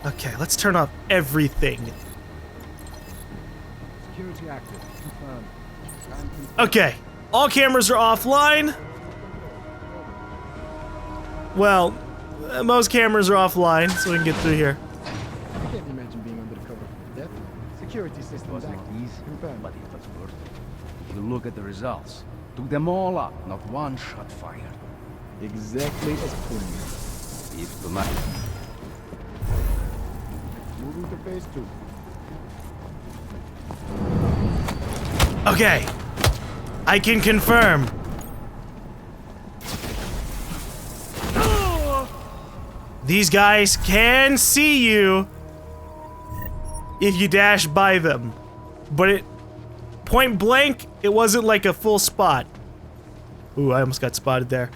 Okay, let's turn off everything. Security active. Confirmed. Okay, all cameras are offline. Well, most cameras are offline, so we can get through here. I can't imagine being under the cover of death. Security systems active. Confirmed. But it was worth it. If you look at the results, took them all up, not one shot fired. Exactly as planned. If tonight. Moving to phase 2. Okay, I can confirm. These guys can see you if you dash by them, but it point blank, it wasn't like a full spot. Ooh, I almost got spotted there.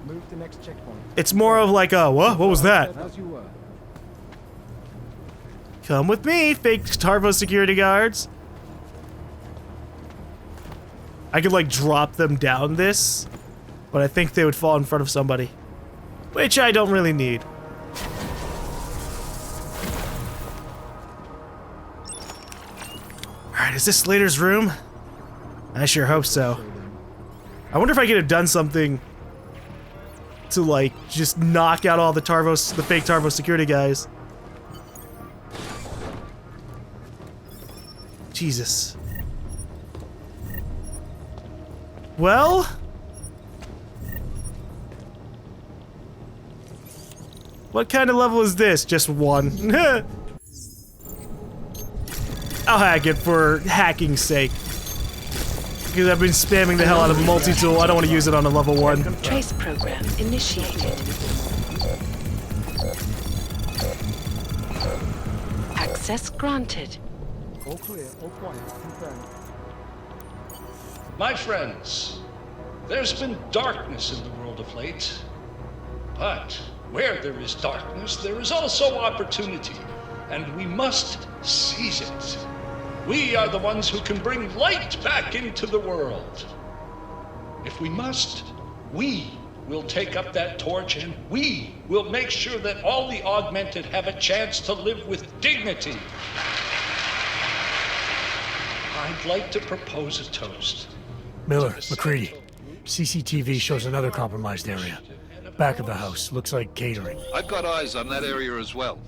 Move to next checkpoint. It's more of like a, what was that? As you were. Come with me, fake Tarvo security guards. I could like drop them down this, but I think they would fall in front of somebody, which I don't really need. Alright, is this Slater's room? I sure hope so. I wonder if I could have done something to like just knock out all the the fake Tarvo security guys. Jesus. Well, what kind of level is this? Just one. I'll hack it for hacking's sake. Because I've been spamming the hell out of multi-tool. I don't want to use it on a level 1. Trace program initiated. Access granted. All clear, all quiet, confirmed. My friends, there's been darkness in the world of late. But where there is darkness, there is also opportunity, and we must seize it. We are the ones who can bring light back into the world. If we must, we will take up that torch, and we will make sure that all the augmented have a chance to live with dignity. I'd like to propose a toast. Miller, McCready. CCTV shows another compromised area. Back of the house. Looks like catering. I've got eyes on that area as well.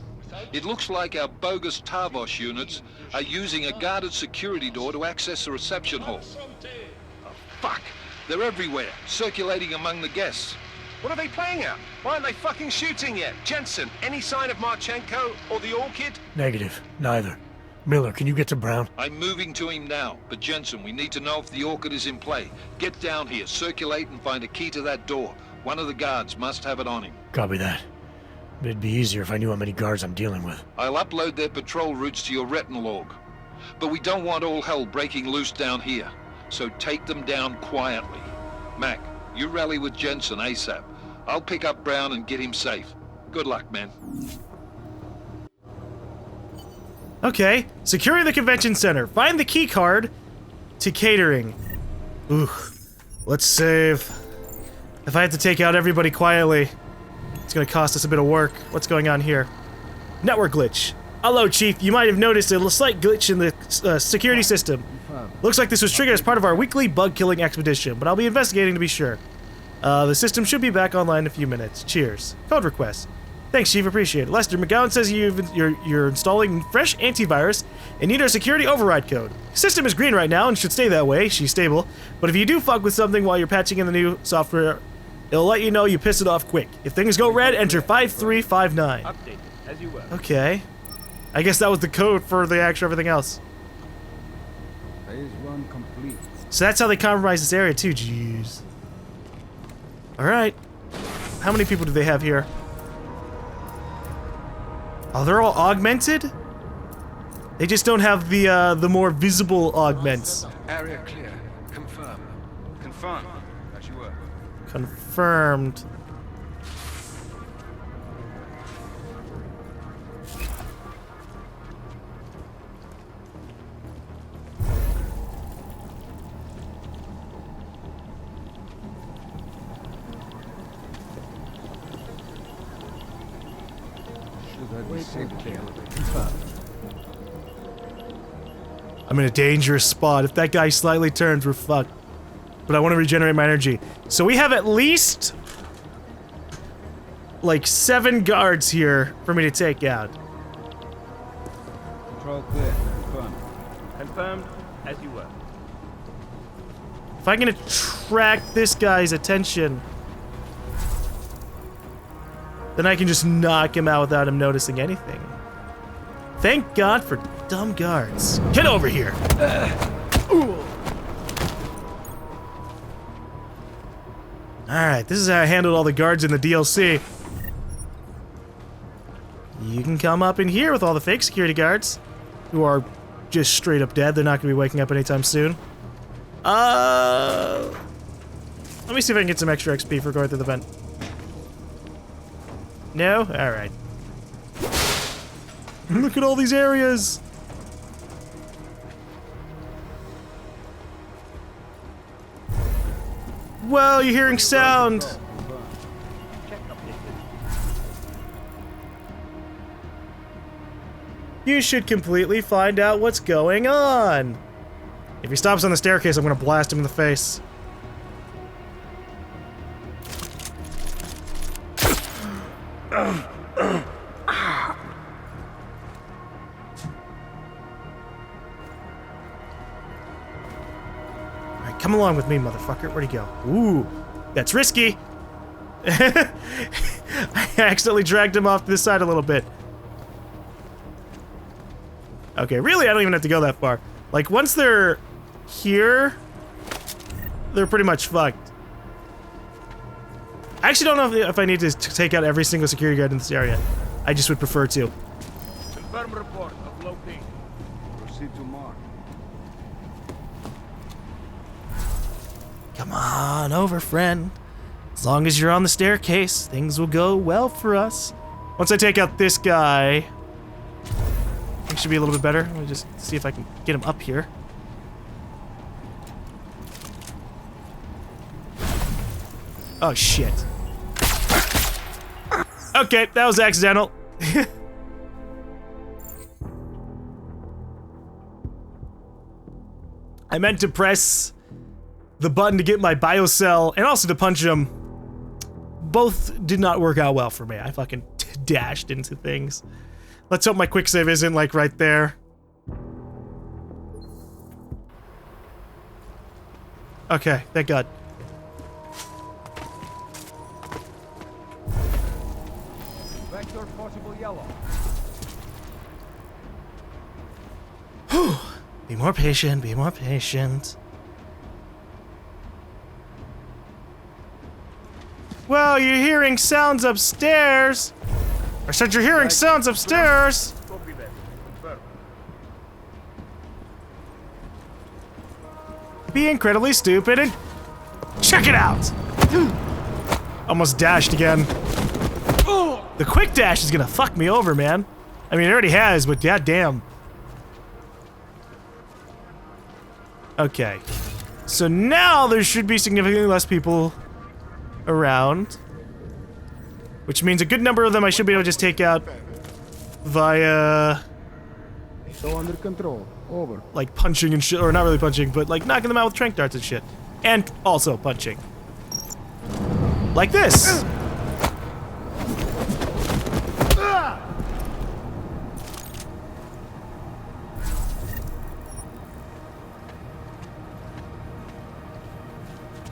It looks like our bogus Tarvos units are using a guarded security door to access the reception hall. Oh, fuck! They're everywhere, circulating among the guests. What are they playing at? Why aren't they fucking shooting yet? Jensen, any sign of Marchenko or the Orchid? Negative. Neither. Miller, can you get to Brown? I'm moving to him now, but Jensen, we need to know if the Orchid is in play. Get down here, circulate, and find a key to that door. One of the guards must have it on him. Copy that. It'd be easier if I knew how many guards I'm dealing with. I'll upload their patrol routes to your retinal log. But we don't want all hell breaking loose down here. So take them down quietly. Mac, you rally with Jensen ASAP. I'll pick up Brown and get him safe. Good luck, man. Okay, securing the convention center. Find the key card to catering. Ooh, let's save. If I have to take out everybody quietly, it's gonna cost us a bit of work. What's going on here? Network glitch. Hello, Chief. You might have noticed a slight glitch in the security system. Looks like this was triggered as part of our weekly bug-killing expedition, but I'll be investigating to be sure. The system should be back online in a few minutes. Cheers. Code request. Thanks, Chief. Appreciate it. Lester, McGowan says you're installing fresh antivirus and need our security override code. System is green right now and should stay that way. She's stable. But if you do fuck with something while you're patching in the new software, it'll let you know you piss it off quick. If things go red, enter 5359. Updated, as you were. Okay. I guess that was the code for the actual everything else. Phase 1 complete. So that's how they compromise this area too. Jeez. Alright. How many people do they have here? Oh, they're all augmented? They just don't have the more visible augments. Area clear. Confirm. Confirm. As you were. Confirmed. I'm in a dangerous spot. If that guy slightly turns, we're fucked. But I want to regenerate my energy. So we have at least like 7 guards here for me to take out. Control clear. Confirmed. Confirmed, as you were. If I can attract this guy's attention, then I can just knock him out without him noticing anything. Thank God for dumb guards. Get over here! Alright, this is how I handled all the guards in the DLC. You can come up in here with all the fake security guards, who are just straight up dead. They're not going to be waking up anytime soon. Let me see if I can get some extra XP for going through the vent. No? Alright. Look at all these areas! Well, you're hearing sound! You should completely find out what's going on! If he stops on the staircase, I'm gonna blast him in the face. Alright, come along with me, motherfucker. Where'd he go? Ooh, that's risky! I accidentally dragged him off to this side a little bit. Okay, really, I don't even have to go that far. Like, once they're here, they're pretty much fucked. I actually don't know if I need to take out every single security guard in this area. I just would prefer to. Confirm report of low ping. Proceed to mark. Come on over, friend. As long as you're on the staircase, things will go well for us. Once I take out this guy, it should be a little bit better. Let me just see if I can get him up here. Oh, shit. Okay, that was accidental. I meant to press the button to get my biocell and also to punch him. Both did not work out well for me. I fucking dashed into things. Let's hope my quick save isn't like right there. Okay, thank God. Vector possible yellow. Be more patient, be more patient. Well, you're hearing sounds upstairs. I said you're hearing sounds upstairs. Copy that. Confirm. Be incredibly stupid and check it out. Almost dashed again. The quick dash is gonna fuck me over, man. I mean, it already has, but goddamn. Okay. So now there should be significantly less people around. Which means a good number of them I should be able to just take out via... So under control. Over. like punching and shit, or not really punching, but like knocking them out with trank darts and shit. And also punching. Like this!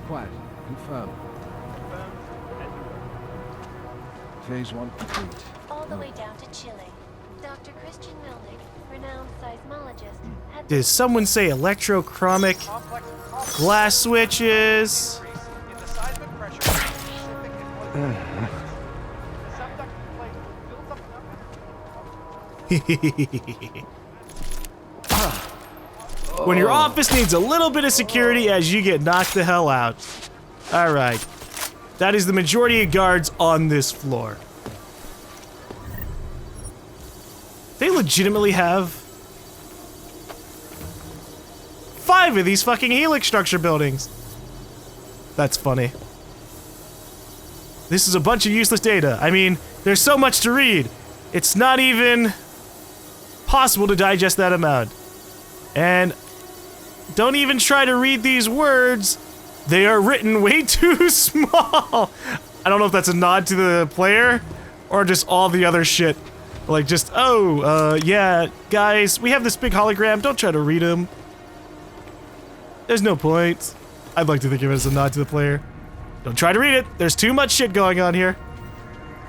Quiet. Confirmed. Phase 1 complete. All the way down to Chile. Dr. Christian Milnick, renowned seismologist, had Did someone say electrochromic glass switches? When your office needs a little bit of security as you get knocked the hell out. Alright. That is the majority of guards on this floor. They legitimately have 5 of these fucking helix structure buildings. That's funny. This is a bunch of useless data. I mean, there's so much to read. It's not even possible to digest that amount. And don't even try to read these words. They are written way too small. I don't know if that's a nod to the player or just all the other shit. Like just, yeah, guys, we have this big hologram. Don't try to read them. There's no point. I'd like to think of it as a nod to the player. Don't try to read it. There's too much shit going on here.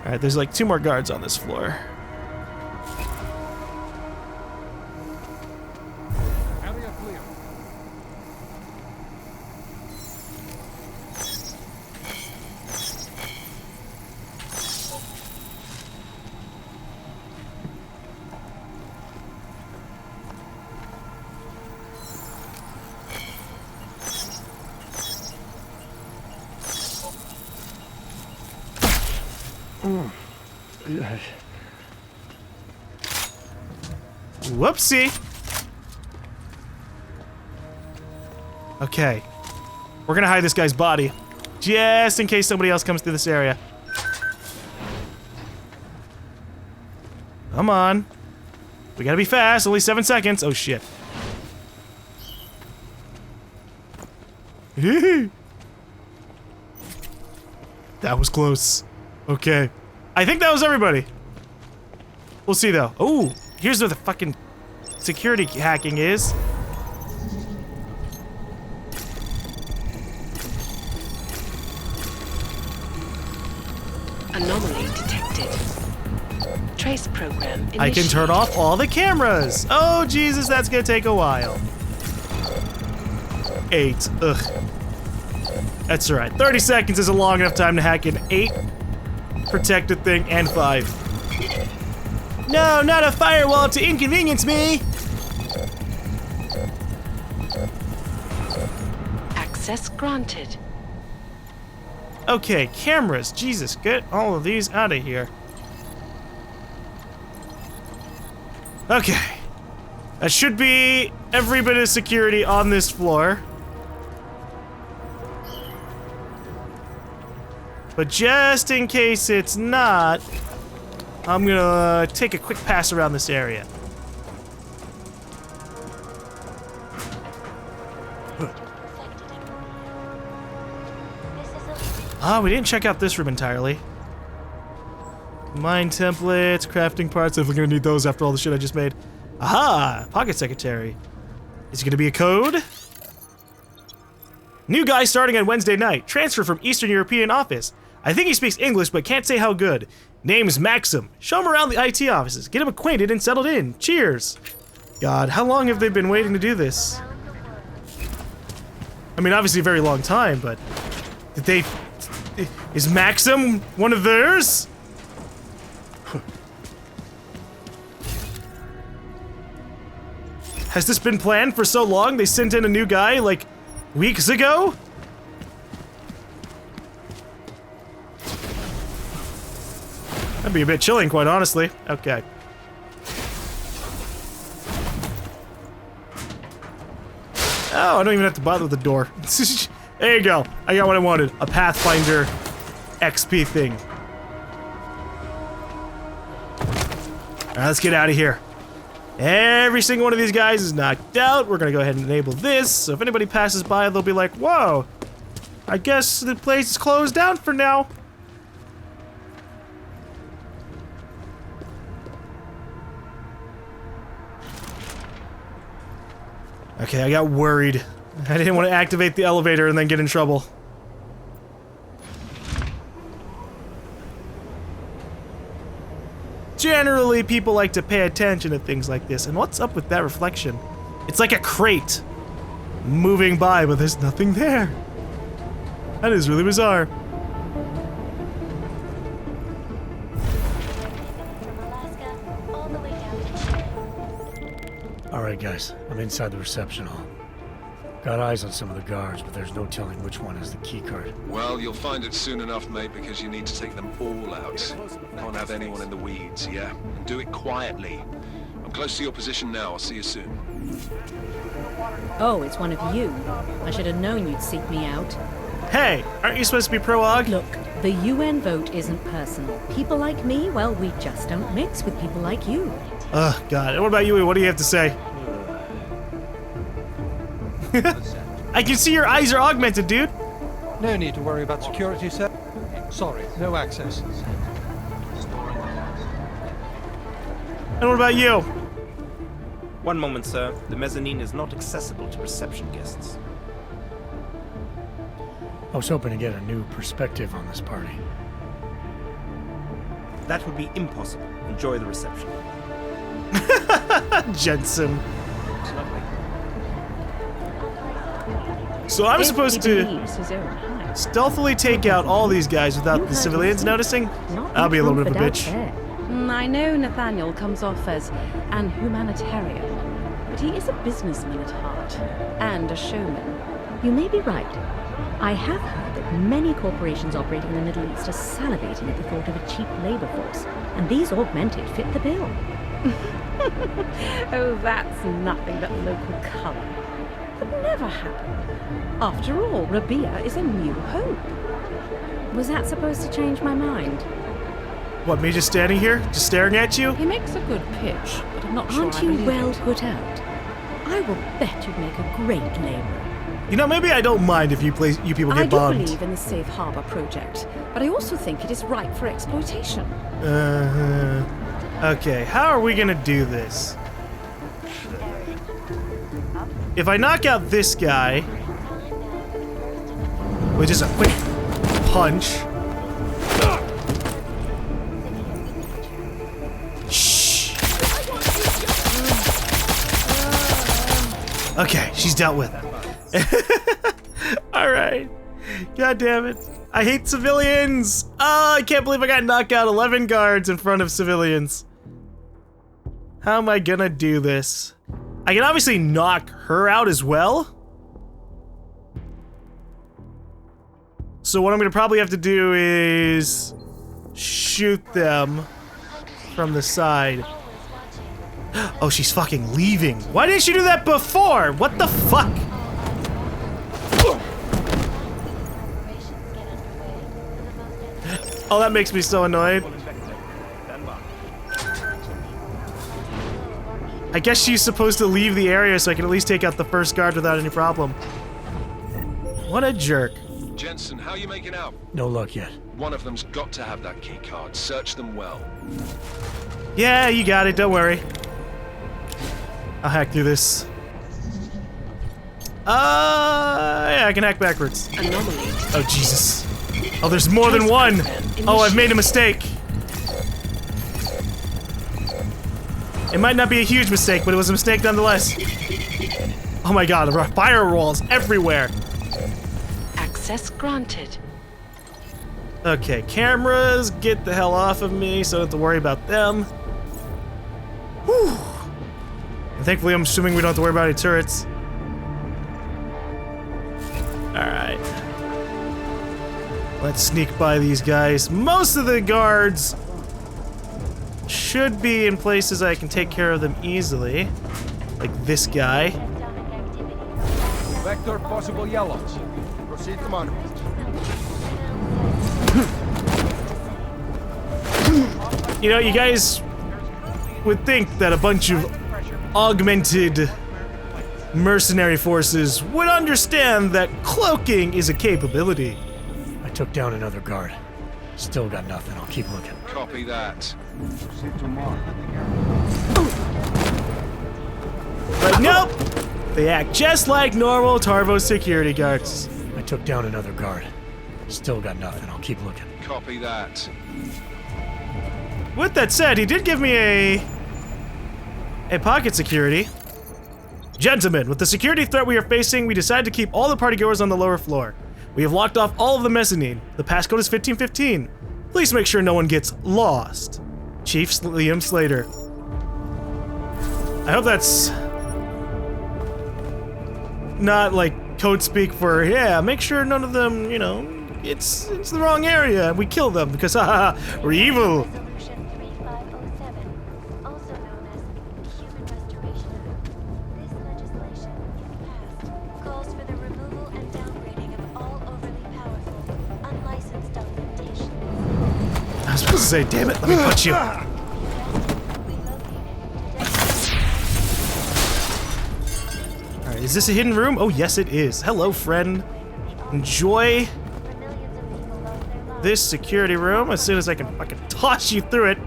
All right, there's like 2 more guards on this floor. Whoopsie. Okay. We're gonna hide this guy's body. Just in case somebody else comes through this area. Come on. We gotta be fast. Only 7 seconds. Oh, shit. That was close. Okay. I think that was everybody. We'll see, though. Oh, here's where the fucking security hacking is. Anomaly detected. Trace program initiated. I can turn off all the cameras. Oh, Jesus, that's gonna take a while. 8. Ugh. That's alright. 30 seconds is a long enough time to hack an 8 protected thing and 5. No, not a firewall to inconvenience me! Access granted. Okay, cameras. Jesus, get all of these out of here. Okay. That should be every bit of security on this floor. But just in case it's not, I'm gonna take a quick pass around this area. We didn't check out this room entirely. Mine templates, crafting parts. Definitely gonna need those after all the shit I just made. Aha! Pocket secretary. Is it gonna be a code? New guy starting on Wednesday night. Transfer from Eastern European office. I think he speaks English, but can't say how good. Name's Maxim. Show him around the IT offices. Get him acquainted and settled in. Cheers. God, how long have they been waiting to do this? I mean, obviously a very long time, but... Did they... Is Maxim one of theirs? Has this been planned for so long? They sent in a new guy, like, weeks ago? That'd be a bit chilling, quite honestly. Okay. Oh, I don't even have to bother with the door. There you go. I got what I wanted. A Pathfinder XP thing. Alright, let's get out of here. Every single one of these guys is knocked out. We're gonna go ahead and enable this. So if anybody passes by, they'll be like, whoa, I guess the place is closed down for now. Okay, I got worried. I didn't want to activate the elevator and then get in trouble. Generally, people like to pay attention to things like this. And what's up with that reflection? It's like a crate moving by, but there's nothing there. That is really bizarre. Alright guys, I'm inside the reception hall. Got eyes on some of the guards, but there's no telling which one has the keycard. Well, you'll find it soon enough, mate, because you need to take them all out. Can't have anyone in the weeds, yeah? And do it quietly. I'm close to your position now. I'll see you soon. Oh, it's one of you. I should have known you'd seek me out. Hey, aren't you supposed to be pro-aug? Look, the UN vote isn't personal. People like me, well, we just don't mix with people like you. Oh, God. And what about you? What do you have to say? I can see your eyes are augmented, dude. No need to worry about security, sir. Sorry, no access. And what about you? One moment, sir. The mezzanine is not accessible to reception guests. I was hoping to get a new perspective on this party. That would be impossible. Enjoy the reception. Jensen. So I'm supposed to stealthily take out all these guys without the civilians noticing? I'll be a little bit of a bitch. I know Nathaniel comes off as an humanitarian, but he is a businessman at heart, and a showman. You may be right. I have heard that many corporations operating in the Middle East are salivating at the thought of a cheap labor force, and these augmented fit the bill. Oh, that's nothing but local color. Could never happen. After all, Rabia is a new hope. Was that supposed to change my mind? What, me just standing here? Just staring at you? He makes a good pitch, but I'm not sure I believe it. Aren't you well put out? I will bet you'd make a great laborer. You know, maybe I don't mind if you people get bombed. I do believe in the Safe Harbor project, but I also think it is ripe for exploitation. Okay, how are we gonna do this? If I knock out this guy, with just a quick punch. Shh. Okay, she's dealt with. Alright. God damn it. I hate civilians! Oh, I can't believe I got knocked out 11 guards in front of civilians. How am I gonna do this? I can obviously knock her out as well. So what I'm gonna probably have to do is shoot them from the side. Oh, she's fucking leaving. Why didn't she do that before? What the fuck? Oh, that makes me so annoyed. I guess she's supposed to leave the area so I can at least take out the first guard without any problem. What a jerk. Jensen, how are you making out? No luck yet. One of them's got to have that key card. Search them well. Yeah, you got it. Don't worry. I'll hack through this. Yeah, I can hack backwards. Anomaly. Oh, Jesus. Oh, there's more than one. Oh, I've made a mistake. It might not be a huge mistake, but it was a mistake nonetheless. Oh my God, there are firewalls everywhere. Access granted. Okay, cameras, get the hell off of me so I don't have to worry about them. Whew. And thankfully, I'm assuming we don't have to worry about any turrets. Alright. Let's sneak by these guys. Most of the guards should be in places I can take care of them easily. Like this guy. Vector possible yellows. Proceed to monitor. You know, you guys would think that a bunch of augmented mercenary forces would understand that cloaking is a capability. I took down another guard. Still got nothing. I'll keep looking. Copy that. But nope! They act just like normal Tarvo security guards. I took down another guard. Still got nothing. I'll keep looking. Copy that. With that said, he did give me a pocket security. Gentlemen, with the security threat we are facing, we decided to keep all the partygoers on the lower floor. We have locked off all of the mezzanine. The passcode is 1515. Please make sure no one gets lost. Chief Liam Slater. I hope that's not like code speak for, yeah, make sure none of them, you know, it's the wrong area and we kill them because haha, we're evil. Resolution 3507, also known as the Human Restoration Act. This legislation, if passed, calls for the removal and downgrading of all overly powerful supposed to say? Damn it, let me punch you. Alright, is this a hidden room? Oh, yes it is. Hello, friend. Enjoy this security room as soon as I can fucking toss you through it.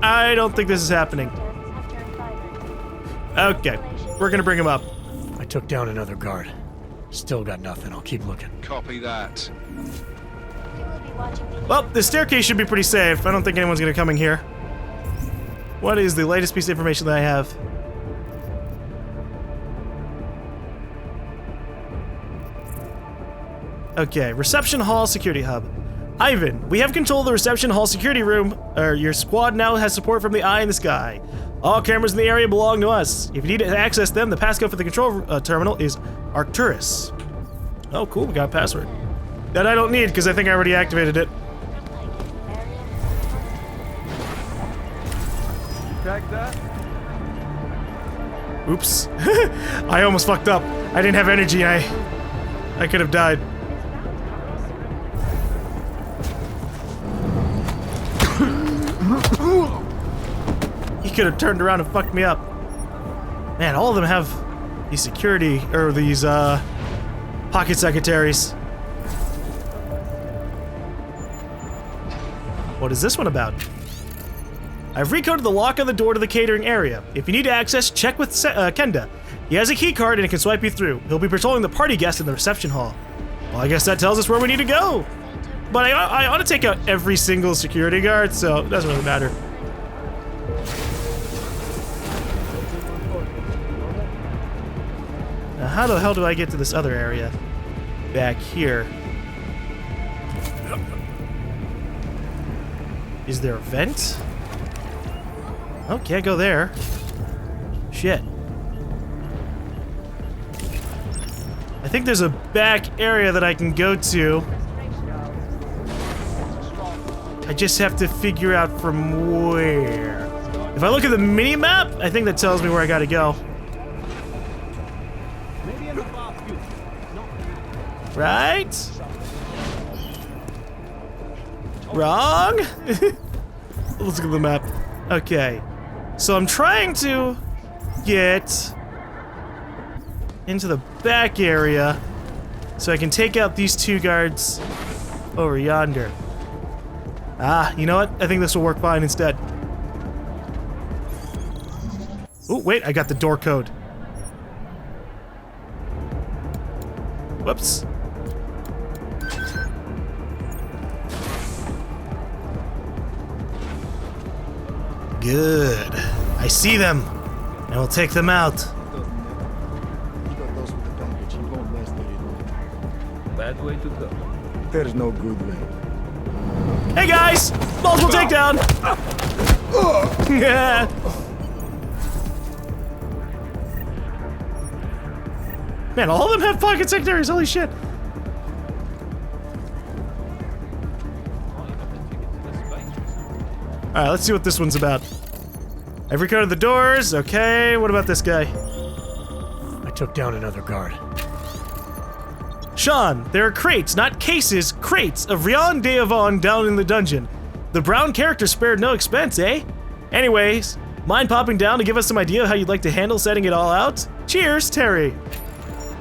I don't think this is happening. Okay, we're gonna bring him up. I took down another guard. Still got nothing. I'll keep looking. Copy that. Well, the staircase should be pretty safe. I don't think anyone's gonna come in here. What is the latest piece of information that I have? Okay, reception hall security hub. Ivan, we have control of the reception hall security room. Your squad now has support from the eye in the sky. All cameras in the area belong to us. If you need to access them, the passcode for the control terminal is Arcturus. Oh, cool, we got a password. That I don't need, because I think I already activated it. Crack that? Oops. I almost fucked up. I didn't have energy, I could have died. He could have turned around and fucked me up. Man, all of them have these security, or these, pocket secretaries. What is this one about? I've recoded the lock on the door to the catering area. If you need to access, check with Kenda. He has a key card and it can swipe you through. He'll be patrolling the party guests in the reception hall. Well, I guess that tells us where we need to go. But I ought to take out every single security guard, so it doesn't really matter. Now, how the hell do I get to this other area? Back here. Is there a vent? Oh, can't go there. Shit. I think there's a back area that I can go to. I just have to figure out from where. If I look at the mini-map, I think that tells me where I gotta go. Right? Wrong? Let's look at the map. Okay. So I'm trying to get into the back area so I can take out these two guards over yonder. Ah, you know what? I think this will work fine instead. Oh, wait, I got the door code. Whoops. Good. I see them. And we'll take them out. Bad way to go. There's no good way. Hey guys! Multiple takedown! Yeah. Man, all of them have pocket secretaries, holy shit. Alright, let's see what this one's about. I've recoded the doors, okay, what about this guy? I took down another guard. Sean, there are crates, not cases, crates of Rion Deavon down in the dungeon. The brown character spared no expense, eh? Anyways, mind popping down to give us some idea of how you'd like to handle setting it all out? Cheers, Terry.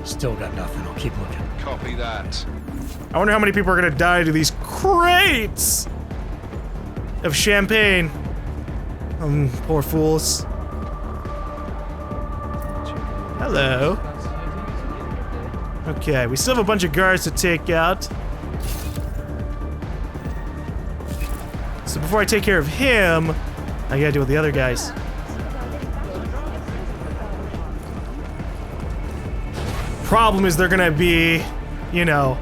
Still got nothing. I'll keep looking. Copy that. I wonder how many people are gonna die to these crates of champagne. Poor fools. Hello. Okay, we still have a bunch of guards to take out. So before I take care of him, I gotta deal with the other guys. Problem is they're gonna be, you know,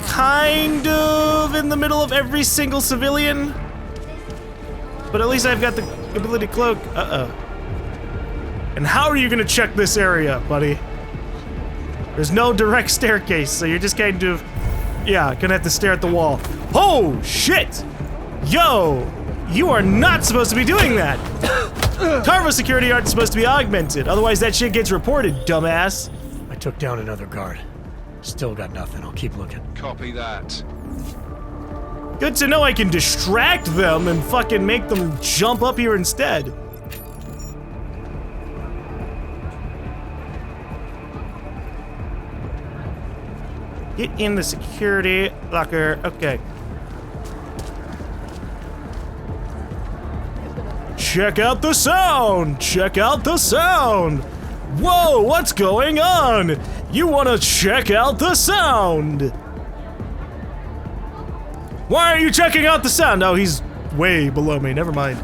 kind of in the middle of every single civilian. But at least I've got the ability cloak. Uh-oh. And how are you gonna check this area, buddy? There's no direct staircase, so you're just kind of, yeah, gonna have to stare at the wall. Oh, shit! Yo! You are not supposed to be doing that! Carvo security aren't supposed to be augmented, otherwise that shit gets reported, dumbass. I took down another guard. Still got nothing. I'll keep looking. Copy that. Good to know I can distract them and fucking make them jump up here instead. Get in the security locker. Okay. Check out the sound! Check out the sound! Whoa, what's going on? You wanna check out the sound? Why are you checking out the sound? Oh, he's way below me. Never mind.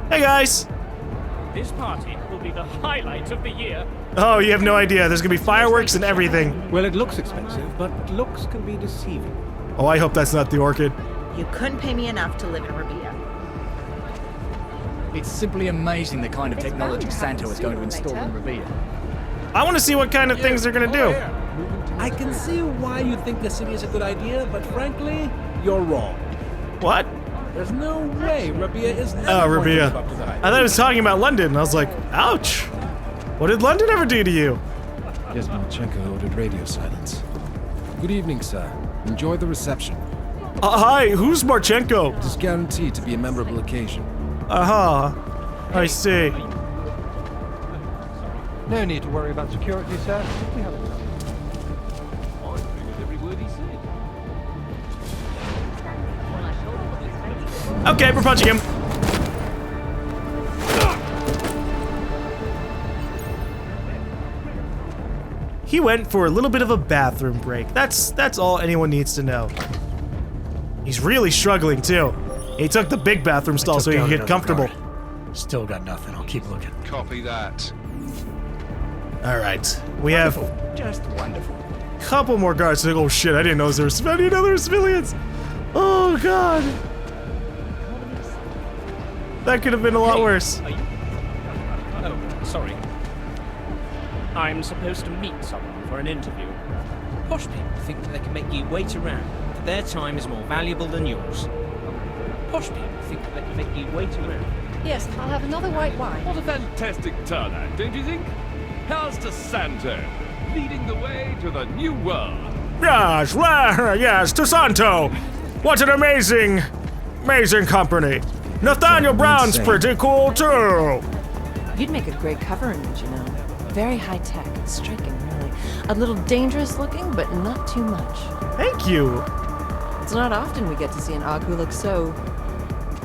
Hey, guys. This party will be the highlight of the year. Oh, you have no idea. There's gonna be fireworks and everything. Well, it looks expensive, but looks can be deceiving. Oh, I hope that's not the orchid. You couldn't pay me enough to live in Rabia. It's simply amazing the kind of technology Santo is going to install in Rabia. I want to see what kind of things they're gonna do. I can see why you think the city is a good idea, but frankly, you're wrong. What? There's no way Rabia is never Oh, going to Rabia. live up to the hype. I thought he was talking about London, and I was like, ouch. What did London ever do to you? Yes, Marchenko ordered radio silence. Good evening, sir. Enjoy the reception. Hi, who's Marchenko? It is guaranteed to be a memorable occasion. Uh-huh. I see. No need to worry about security, sir. We have Okay, we're punching him. He went for a little bit of a bathroom break. That's all anyone needs to know. He's really struggling too. He took the big bathroom stall so he could get comfortable. Guard. Still got nothing. I'll keep looking. Copy that. All right, we have just wonderful. a couple more guards. Oh shit! I didn't know there were any other civilians. Oh god, that could have been a lot worse. Oh, sorry. I'm supposed to meet someone for an interview. Posh people think that they can make you wait around, that their time is more valuable than yours. Posh people think that they can make you wait around. Yes, I'll have another white wine. What a fantastic turnout, don't you think? Here's to Santo, leading the way to the new world. Yes, well, yes, to Santo. What an amazing company. Nathaniel Brown's pretty cool too. You'd make a great cover image, you know. Very high-tech and striking, really. A little dangerous looking, but not too much. Thank you. It's not often we get to see an Aug who looks so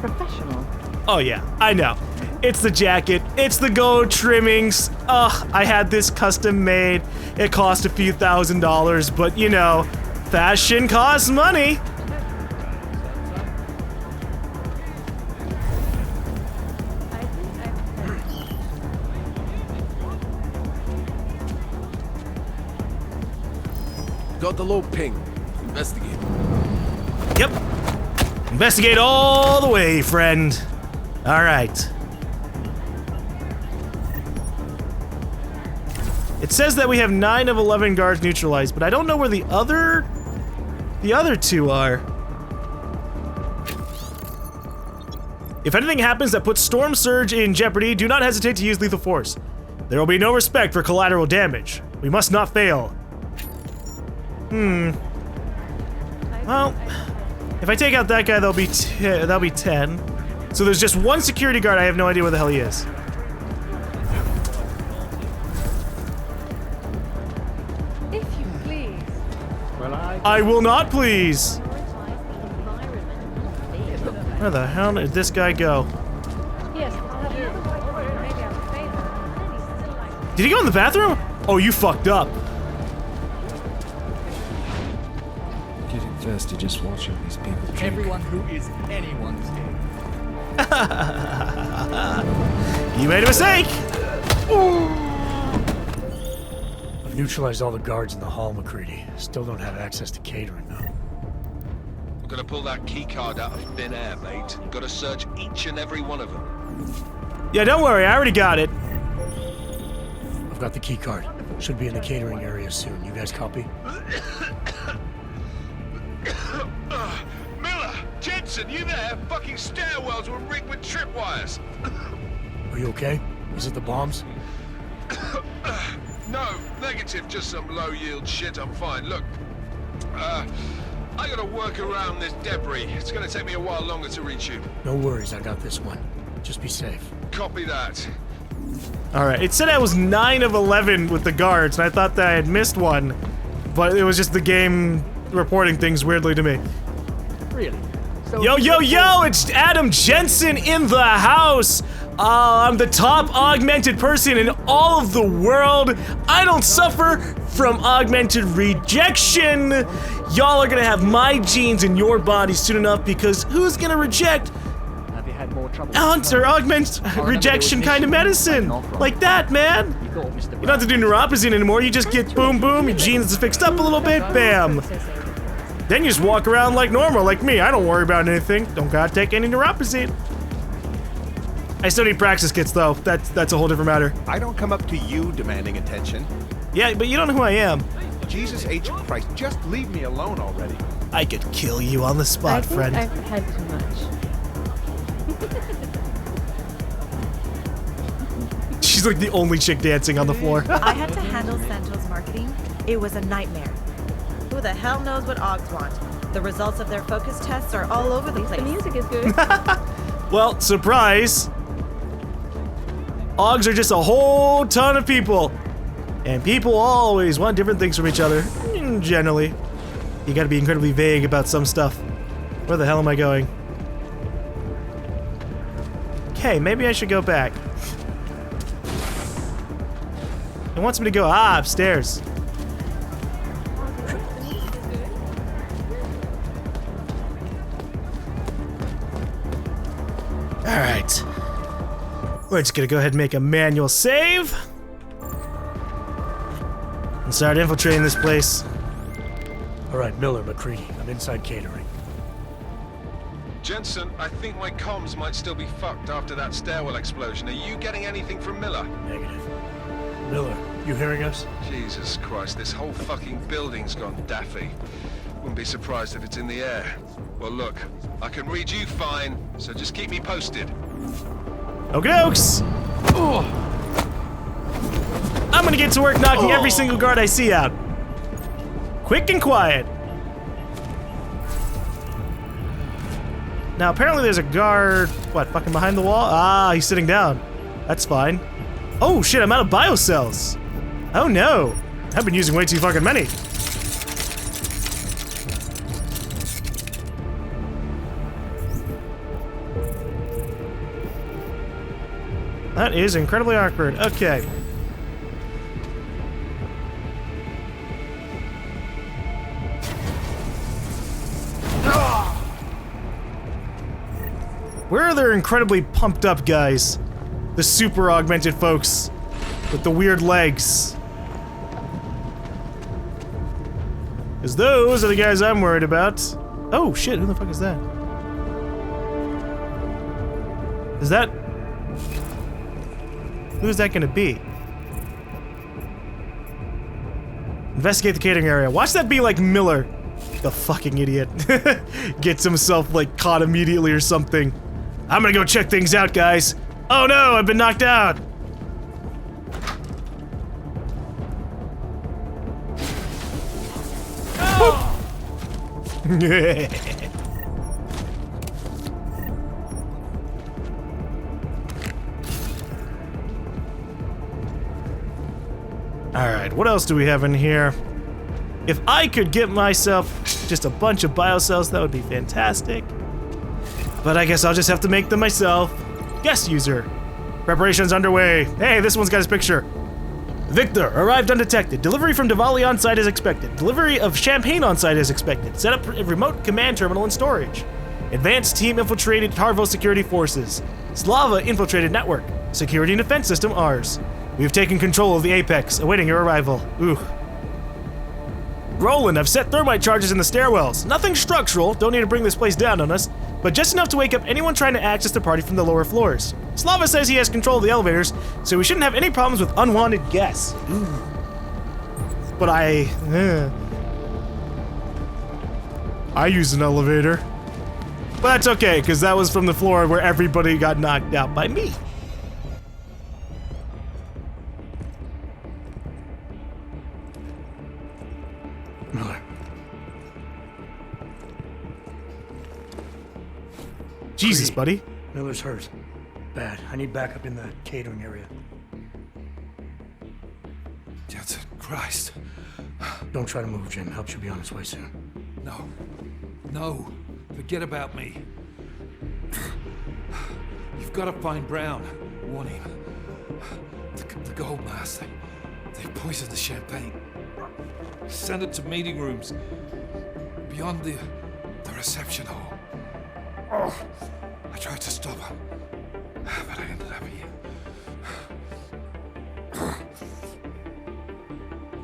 professional. Oh yeah, I know. It's the jacket, it's the gold trimmings. Ugh, I had this custom made. It cost a few $1,000s, but you know, fashion costs money. Got the low ping. Investigate. Yep. Investigate all the way, friend. All right. It says that we have 9 of 11 guards neutralized, but I don't know where the other two are. If anything happens that puts Storm Surge in jeopardy, do not hesitate to use lethal force. There will be no respect for collateral damage. We must not fail. Well, if I take out that guy, that'll be 10. So there's just one security guard. I have no idea where the hell he is. If you please. Well, I will not, please. Where the hell did this guy go? Yes, I'll have another white wine. Maybe I would favor. Did he go in the bathroom? Oh, you fucked up. Getting thirsty just watching these people drink. everyone who is anyone's game. You made a mistake. I've neutralized all the guards in the hall, McCready. Still don't have access to catering, though. We're gonna pull that key card out of thin air, mate. Gotta search each and every one of them. Yeah, don't worry. I already got it. I've got the key card. Should be in the catering area soon. You guys copy? Miller! Jensen, you there? Fucking stairwells were rigged with tripwires. Are you okay? Is it the bombs? No, negative, just some low-yield shit. I'm fine. Look, I gotta work around this debris. It's gonna take me a while longer to reach you. No worries, I got this one. Just be safe. Copy that. Alright, it said I was 9 of 11 with the guards, and I thought that I had missed one. But it was just the game reporting things weirdly to me. Really? Yo, yo, yo! It's Adam Jensen in the house! I'm the top augmented person in all of the world. I don't suffer from augmented rejection. Y'all are gonna have my genes in your body soon enough because who's gonna reject Have you had more trouble? augment rejection kind of medicine? Like that, man. You don't have to do neuropathy anymore. You just get boom, boom, your genes fixed up a little bit, bam. Then you just walk around like normal, like me. I don't worry about anything. Don't gotta take any neuropathy. I still need praxis kits though. That's a whole different matter. I don't come up to you demanding attention. Yeah, but you don't know who I am. Jesus H. Christ, just leave me alone already. I could kill you on the spot, friend. I've had too much. She's like the only chick dancing on the floor. I had to handle Santos marketing. It was a nightmare. Who the hell knows what Augs want? The results of their focus tests are all over the place. The music is good. Well, surprise. Augs are just a whole ton of people. And people always want different things from each other. Generally. You gotta be incredibly vague about some stuff. Where the hell am I going? Okay, maybe I should go back. It wants me to go, upstairs. Alright. We're just gonna go ahead and make a manual save. And start infiltrating this place. Alright, Miller, McCready. I'm inside catering. Jensen, I think my comms might still be fucked after that stairwell explosion. Are you getting anything from Miller? Negative. Miller, you hearing us? Jesus Christ, this whole fucking building's gone daffy. Wouldn't be surprised if it's in the air. Well, look, I can read you fine, so just keep me posted. Okay, dokes. I'm gonna get to work knocking every single guard I see out. Quick and quiet. Now, apparently there's a guard, what, fucking behind the wall? Ah, he's sitting down. That's fine. Oh shit, I'm out of biocells. Oh no. I've been using way too fucking many. That is incredibly awkward. Okay. Where are their incredibly pumped up guys? The super augmented folks with the weird legs. Because those are the guys I'm worried about. Oh shit, who the fuck is that? Is that... Who's that gonna be? Investigate the catering area. Watch that be like Miller. The fucking idiot. Gets himself like caught immediately or something. I'm gonna go check things out, guys. Oh no, I've been knocked out. Alright, what else do we have in here? If I could get myself just a bunch of biocells, that would be fantastic. But I guess I'll just have to make them myself. Guest user. Preparations underway. Hey, this one's got his picture. Victor, arrived undetected. Delivery from Diwali on site is expected. Delivery of champagne on site is expected. Set up a remote command terminal and storage. Advanced team infiltrated Tarvo security forces. Slava infiltrated network. Security and defense system ours. We've taken control of the Apex, awaiting your arrival. Ooh. Roland, I've set thermite charges in the stairwells. Nothing structural, don't need to bring this place down on us, but just enough to wake up anyone trying to access the party from the lower floors. Slava says he has control of the elevators, so we shouldn't have any problems with unwanted guests. Ooh. But I use an elevator. But that's okay, because that was from the floor where everybody got knocked out by me. Jesus, buddy. Miller's hurt. Bad. I need backup in the catering area. Jensen, Christ. Don't try to move, Jim. Help should be on its way soon. No. No. Forget about me. You've got to find Brown. Warn him. The gold mask. They poisoned the champagne. Send it to meeting rooms. Beyond the reception hall. Oh, I tried to stop her. But I ended up here.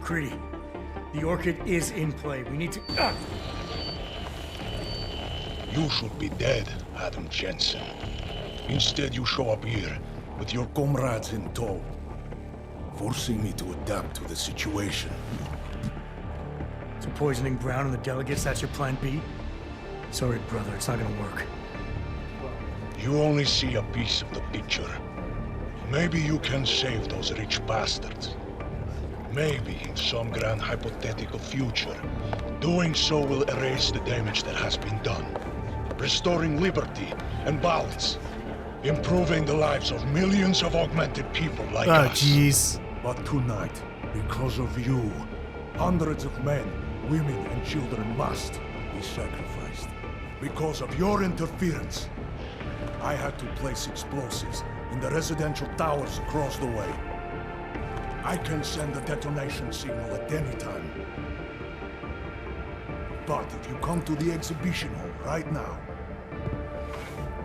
Creedy, the Orchid is in play. We need to... You should be dead, Adam Jensen. Instead, you show up here with your comrades in tow, forcing me to adapt to the situation. So poisoning Brown and the delegates, that's your plan B? Sorry, brother, it's not gonna work. You only see a piece of the picture. Maybe you can save those rich bastards. Maybe in some grand hypothetical future, doing so will erase the damage that has been done, restoring liberty and balance, improving the lives of millions of augmented people like us. Oh, jeez. But tonight, because of you, hundreds of men, women, and children must be sacrificed. Because of your interference, I had to place explosives in the residential towers across the way. I can send a detonation signal at any time. But if you come to the exhibition hall right now,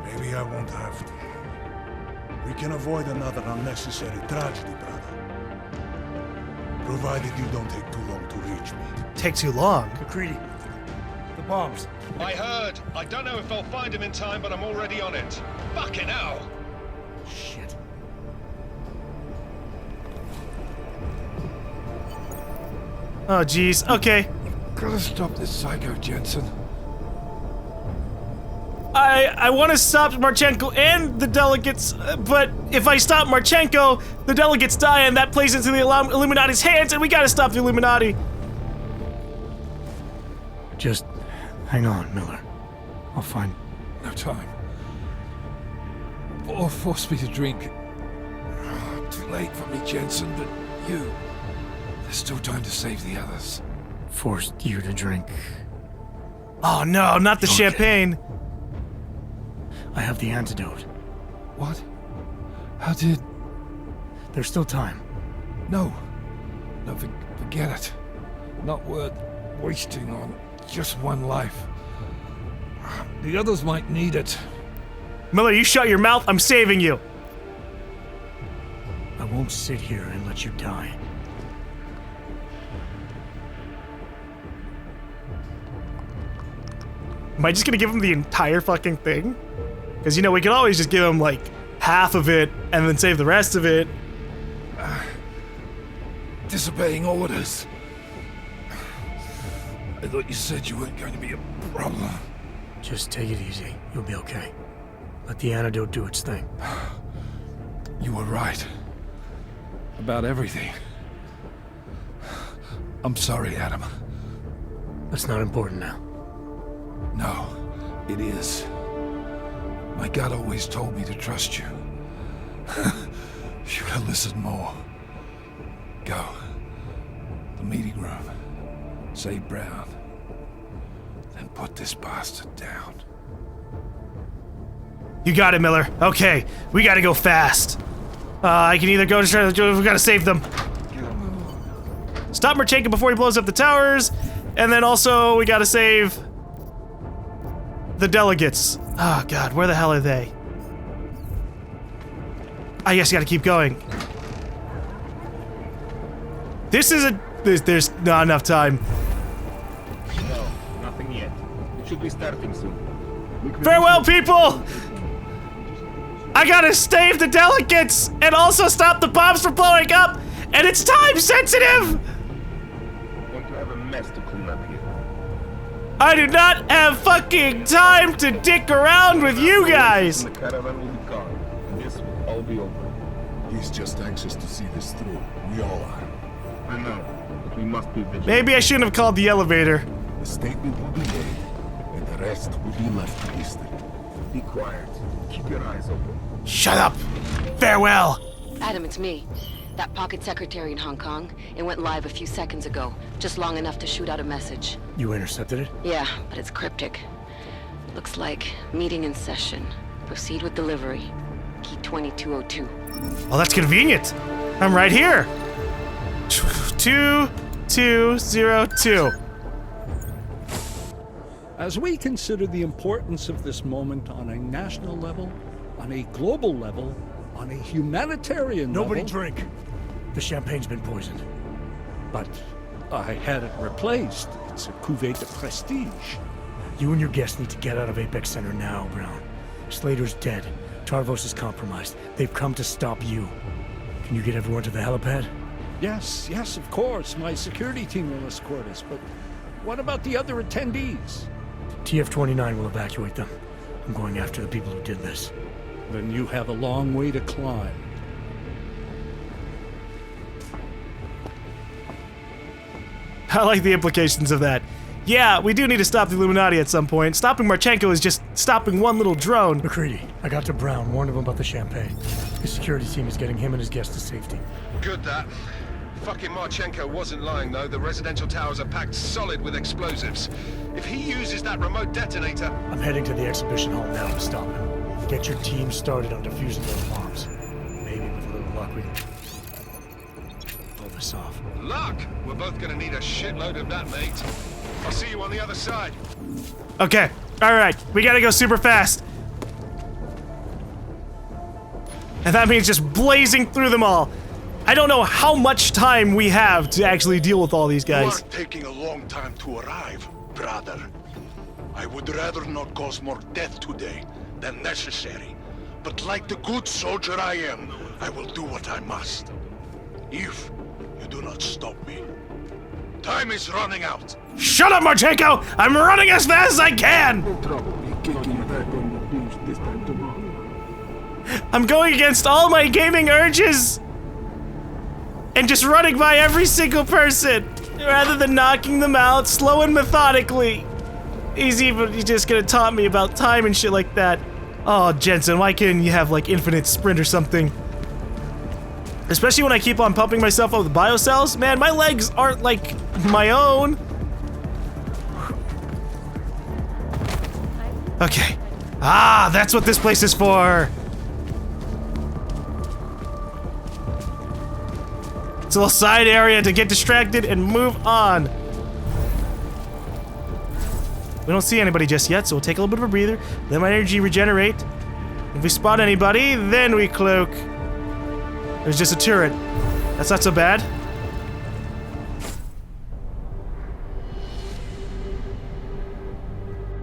maybe I won't have to. We can avoid another unnecessary tragedy, brother. Provided you don't take too long to reach me. Take too long? McCready, the bombs. I heard. I don't know if I'll find him in time, but I'm already on it. Fucking hell! Shit. Oh, jeez. Okay. Gotta stop this psycho, Jensen. I want to stop Marchenko and the delegates, but if I stop Marchenko, the delegates die and that plays into the Illuminati's hands, and we gotta stop the Illuminati. Just hang on, Miller. I'll find... No time. Or force me to drink. Too late for me, Jensen, but you... There's still time to save the others. Forced you to drink. Oh no, not the champagne. I have the antidote. What? How did... There's still time. No. No, forget it. Not worth wasting on just one life. The others might need it. Miller, you shut your mouth. I'm saving you. I won't sit here and let you die. Am I just gonna give him the entire fucking thing? Because, you know, we could always just give him, like, half of it and then save the rest of it. Disobeying orders. I thought you said you weren't going to be a problem. Just take it easy. You'll be okay. Let the antidote do its thing. You were right. About everything. I'm sorry, Adam. That's not important now. No, it is. My gut always told me to trust you. Should have listened more. Go. The meeting room. Save Brown. Then put this bastard down. You got it, Miller. Okay, we gotta go fast. I can either go to try to... We gotta save them. Stop Marchenko before he blows up the towers. And then also, we gotta save... the delegates. Oh god, where the hell are they? I guess you gotta keep going. This is a... There's not enough time. No, nothing yet. It should be starting soon. Farewell, people! I gotta save the delegates and also stop the bombs from blowing up, and it's time sensitive! Want to have a mess to clean up here. I do not have fucking time to dick around with you guys! The caravan will be gone, and this will all be over. He's just anxious to see this through. We all are. I know, but we must be vigilant. Maybe I shouldn't have called the elevator. The statement will be made, and the rest will be left to history. Be quiet. Keep your eyes open. Shut up! Farewell! Adam, it's me. That pocket secretary in Hong Kong. It went live a few seconds ago. Just long enough to shoot out a message. You intercepted it? Yeah, but it's cryptic. Looks like meeting in session. Proceed with delivery. Key 2202. Oh, that's convenient. I'm right here. 2202. As we consider the importance of this moment on a national level, on a global level, on a humanitarian Nobody level... drink. The champagne's been poisoned. But I had it replaced. It's a cuvée de prestige. You and your guests need to get out of Apex Center now, Brown. Slater's dead. Tarvos is compromised. They've come to stop you. Can you get everyone to the helipad? Yes, of course. My security team will escort us, but what about the other attendees? TF-29 will evacuate them. I'm going after the people who did this. Then you have a long way to climb. I like the implications of that. Yeah, we do need to stop the Illuminati at some point. Stopping Marchenko is just stopping one little drone. McCready, I got to Brown, warned him about the champagne. His security team is getting him and his guests to safety. Good that. Fucking Marchenko wasn't lying though. The residential towers are packed solid with explosives. If he uses that remote detonator... I'm heading to the exhibition hall now to stop him. Get your team started on defusing those bombs. Maybe with a little luck we can pull this off. Luck? We're both gonna need a shitload of that, mate. I'll see you on the other side. Okay, alright, we gotta go super fast. And that means just blazing through them all. I don't know how much time we have to actually deal with all these guys. You are taking a long time to arrive, brother. I would rather not cause more death today than necessary. But like the good soldier I am, I will do what I must. If you do not stop me. Time is running out. Shut up, Marchenko! I'm running as fast as I can! I'm going against all my gaming urges! And just running by every single person! Rather than knocking them out slow and methodically. He's just gonna taunt me about time and shit like that. Oh, Jensen, why couldn't you have like infinite sprint or something? Especially when I keep on pumping myself up with biocells. Man, my legs aren't like my own. Okay. Ah, that's what this place is for. It's a little side area to get distracted and move on. We don't see anybody just yet, so we'll take a little bit of a breather. Let my energy regenerate. If we spot anybody, then we cloak. There's just a turret. That's not so bad.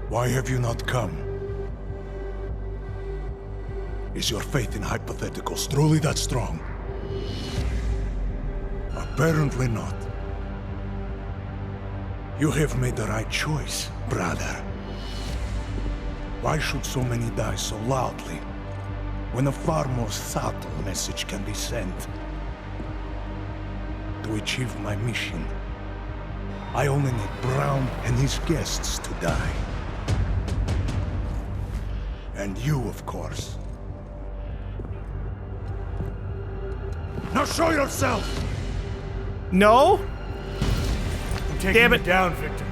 Why have you not come? Is your faith in hypotheticals truly that strong? Apparently not. You have made the right choice, brother. Why should so many die so loudly, when a far more subtle message can be sent? To achieve my mission, I only need Brown and his guests to die. And you, of course. Now show yourself! No? I'm taking it down, Victor.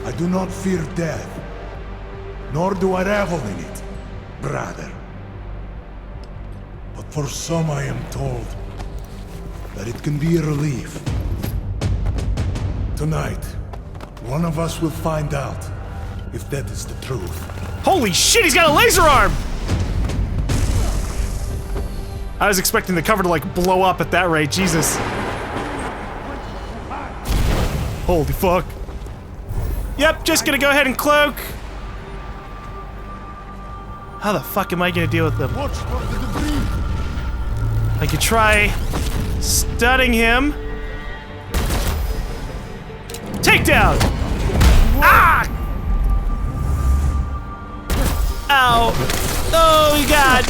I do not fear death, nor do I revel in it, brother. But for some I am told that it can be a relief. Tonight, one of us will find out if that is the truth. Holy shit, he's got a laser arm! I was expecting the cover to like blow up at that rate, Jesus. Holy fuck. Yep, just gonna go ahead and cloak. How the fuck am I gonna deal with them? I could try stunning him. Takedown! Ah! Ow! Oh god!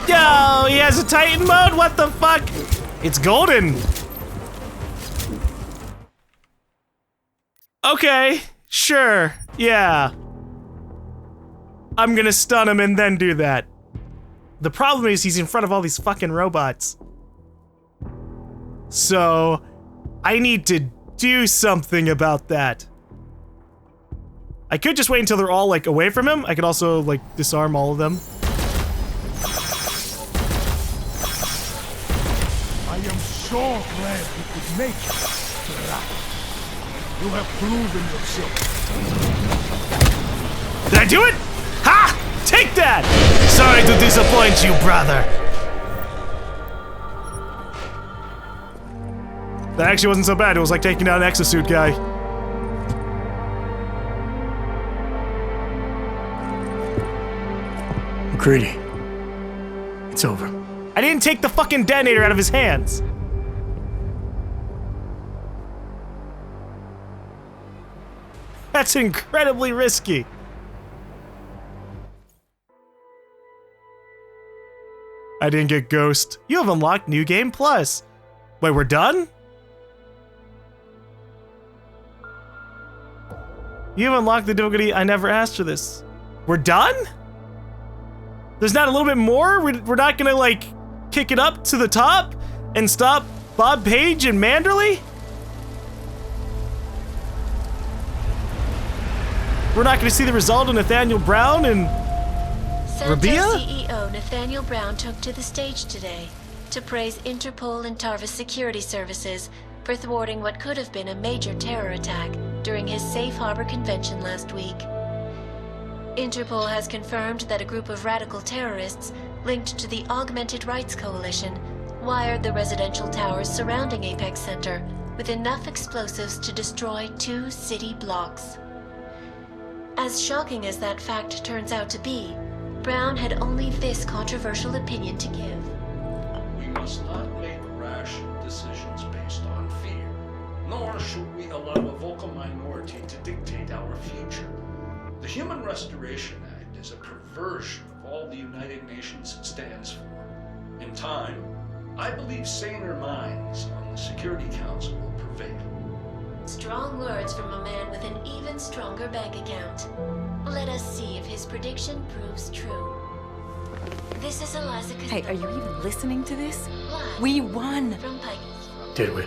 Yo, he has a Titan mode? What the fuck? It's golden. Okay, sure, yeah. I'm gonna stun him and then do that. The problem is he's in front of all these fucking robots. So, I need to do something about that. I could just wait until they're all, like, away from him. I could also, like, disarm all of them. I am so glad you could make it. You have proven yourself. Did I do it? Ha! Take that! Sorry to disappoint you, brother. That actually wasn't so bad. It was like taking down an exosuit guy. McCready. It's over. I didn't take the fucking detonator out of his hands. That's incredibly risky. I didn't get Ghost. You have unlocked New Game Plus. Wait, we're done? You have unlocked the difficulty. I never asked for this. We're done? There's not a little bit more? We're not gonna, like, kick it up to the top and stop Bob Page and Manderley? We're not gonna see the result of Nathaniel Brown and Rabia? CEO Nathaniel Brown took to the stage today to praise Interpol and Tarvis security services for thwarting what could have been a major terror attack during his Safe Harbor convention last week. Interpol has confirmed that a group of radical terrorists linked to the Augmented Rights Coalition wired the residential towers surrounding Apex Center with enough explosives to destroy 2 city blocks. As shocking as that fact turns out to be, Brown had only this controversial opinion to give. We must not make rash decisions based on fear, nor should we allow a vocal minority to dictate our future. The Human Restoration Act is a perversion of all the United Nations stands for. In time, I believe saner minds on the Security Council will prevail. Strong words from a man with an even stronger bank account. Let us see if his prediction proves true. This is Eliza. Hey, are you even listening to this? We won! From Pike. Did we?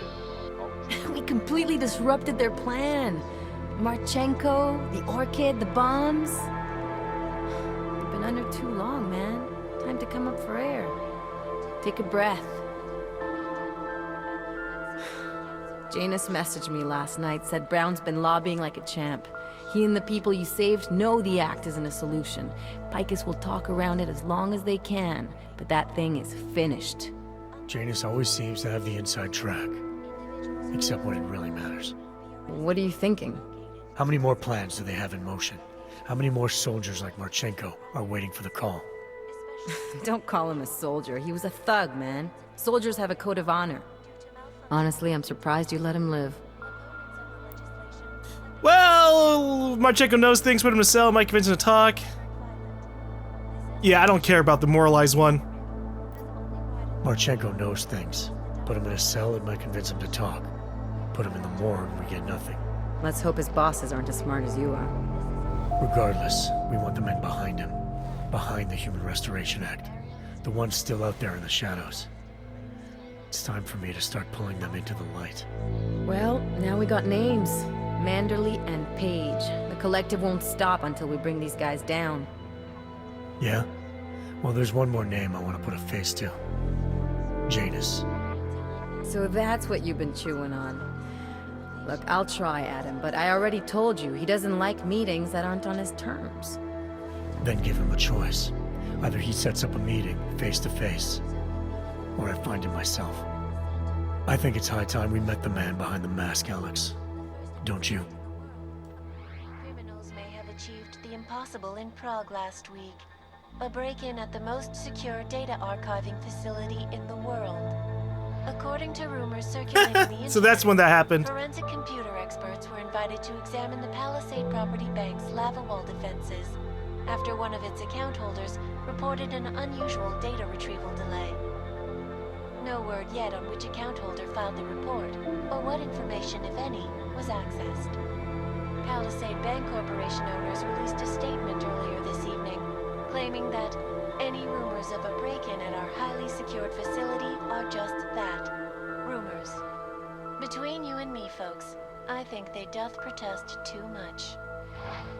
We completely disrupted their plan. Marchenko, the Orchid, the bombs. They've been under too long, man. Time to come up for air. Take a breath. Janus messaged me last night, said Brown's been lobbying like a champ. He and the people you saved know the act isn't a solution. Picus will talk around it as long as they can, but that thing is finished. Janus always seems to have the inside track. Except when it really matters. What are you thinking? How many more plans do they have in motion? How many more soldiers like Marchenko are waiting for the call? Don't call him a soldier. He was a thug, man. Soldiers have a code of honor. Honestly, I'm surprised you let him live. Well, Marchenko knows things, put him to cell, might convince him to talk. Yeah, I don't care about the moralized one. Marchenko knows things. Put him in a cell, it might convince him to talk. Put him in the morgue, we get nothing. Let's hope his bosses aren't as smart as you are. Regardless, we want the men behind him. Behind the Human Restoration Act. The ones still out there in the shadows. It's time for me to start pulling them into the light. Well, now we got names. Manderley and Page. The collective won't stop until we bring these guys down. Yeah? Well, there's one more name I want to put a face to. Janus. So that's what you've been chewing on. Look, I'll try, Adam, but I already told you, he doesn't like meetings that aren't on his terms. Then give him a choice. Either he sets up a meeting, face to face, or I find him myself. I think it's high time we met the man behind the mask, Alex. Don't you? Criminals may have achieved the impossible in Prague last week. A break-in at the most secure data archiving facility in the world. According to rumors circulating the internet, so that's when that happened. Forensic computer experts were invited to examine the Palisade Property Bank's lava wall defenses after one of its account holders reported an unusual data retrieval delay. No word yet on which account holder filed the report, or what information, if any, was accessed. Palisade Bank Corporation owners released a statement earlier this evening claiming that any rumors of a break-in at our highly secured facility are just that, rumors. Between you and me, folks, I think they doth protest too much.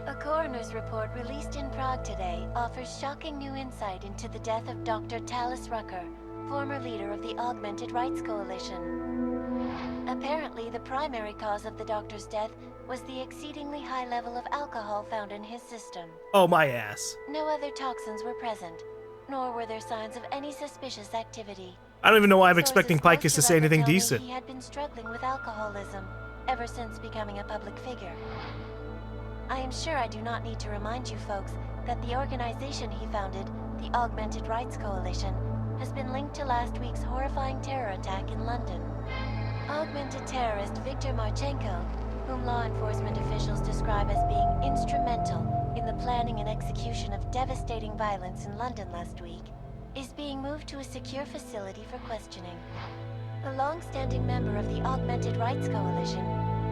A coroner's report released in Prague today offers shocking new insight into the death of Dr. Talis Rucker, former leader of the Augmented Rights Coalition. Apparently, the primary cause of the doctor's death was the exceedingly high level of alcohol found in his system. Oh, my ass. No other toxins were present, nor were there signs of any suspicious activity. I don't even know why I'm expecting Picus to say anything decent. He had been struggling with alcoholism ever since becoming a public figure. I am sure I do not need to remind you folks that the organization he founded, the Augmented Rights Coalition, has been linked to last week's horrifying terror attack in London. Augmented terrorist Viktor Marchenko, whom law enforcement officials describe as being instrumental in the planning and execution of devastating violence in London last week, is being moved to a secure facility for questioning. A long-standing member of the Augmented Rights Coalition,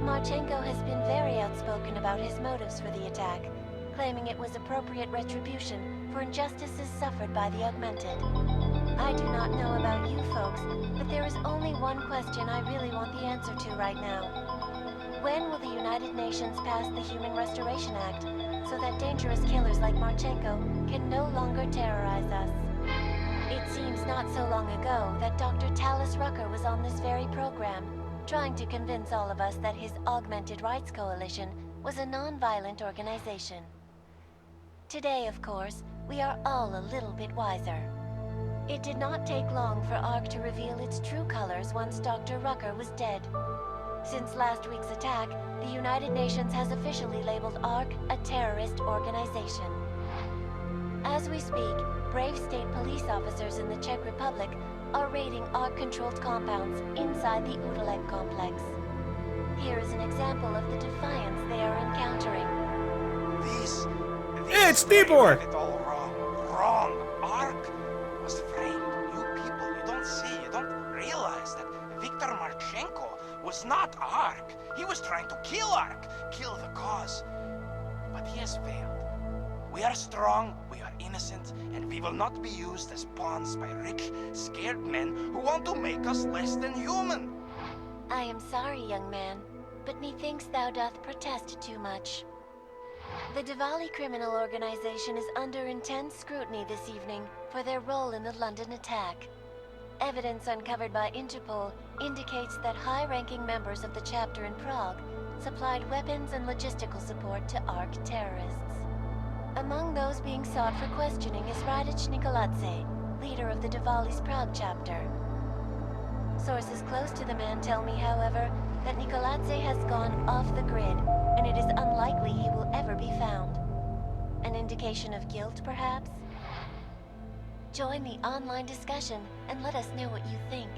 Marchenko has been very outspoken about his motives for the attack, claiming it was appropriate retribution for injustices suffered by the Augmented. I do not know about you folks, but there is only one question I really want the answer to right now. When will the United Nations pass the Human Restoration Act so that dangerous killers like Marchenko can no longer terrorize us? It seems not so long ago that Dr. Talis Rucker was on this very program, trying to convince all of us that his Augmented Rights Coalition was a non-violent organization. Today, of course, we are all a little bit wiser. It did not take long for ARC to reveal its true colors once Dr. Rucker was dead. Since last week's attack, the United Nations has officially labeled ARC a terrorist organization. As we speak, brave state police officers in the Czech Republic are raiding ARC-controlled compounds inside the Udaleg complex. Here is an example of the defiance they are encountering. It's Tibor! It all wrong. ARC was framed. You people, you don't see, you don't realize that Viktor Marchenko was not ARC. He was trying to kill ARC, kill the cause. But he has failed. We are strong, we are innocent, and we will not be used as pawns by rich, scared men who want to make us less than human. I am sorry, young man, but methinks thou doth protest too much. The Diwali criminal organization is under intense scrutiny this evening for their role in the London attack. Evidence uncovered by Interpol indicates that high-ranking members of the chapter in Prague supplied weapons and logistical support to ARC terrorists. Among those being sought for questioning is Radic Nikoladze, leader of the Diwali's Prague chapter. Sources close to the man tell me, however, that Nikoladze has gone off the grid, and it is unlikely he will ever be found. An indication of guilt, perhaps? Join the online discussion and let us know what you think.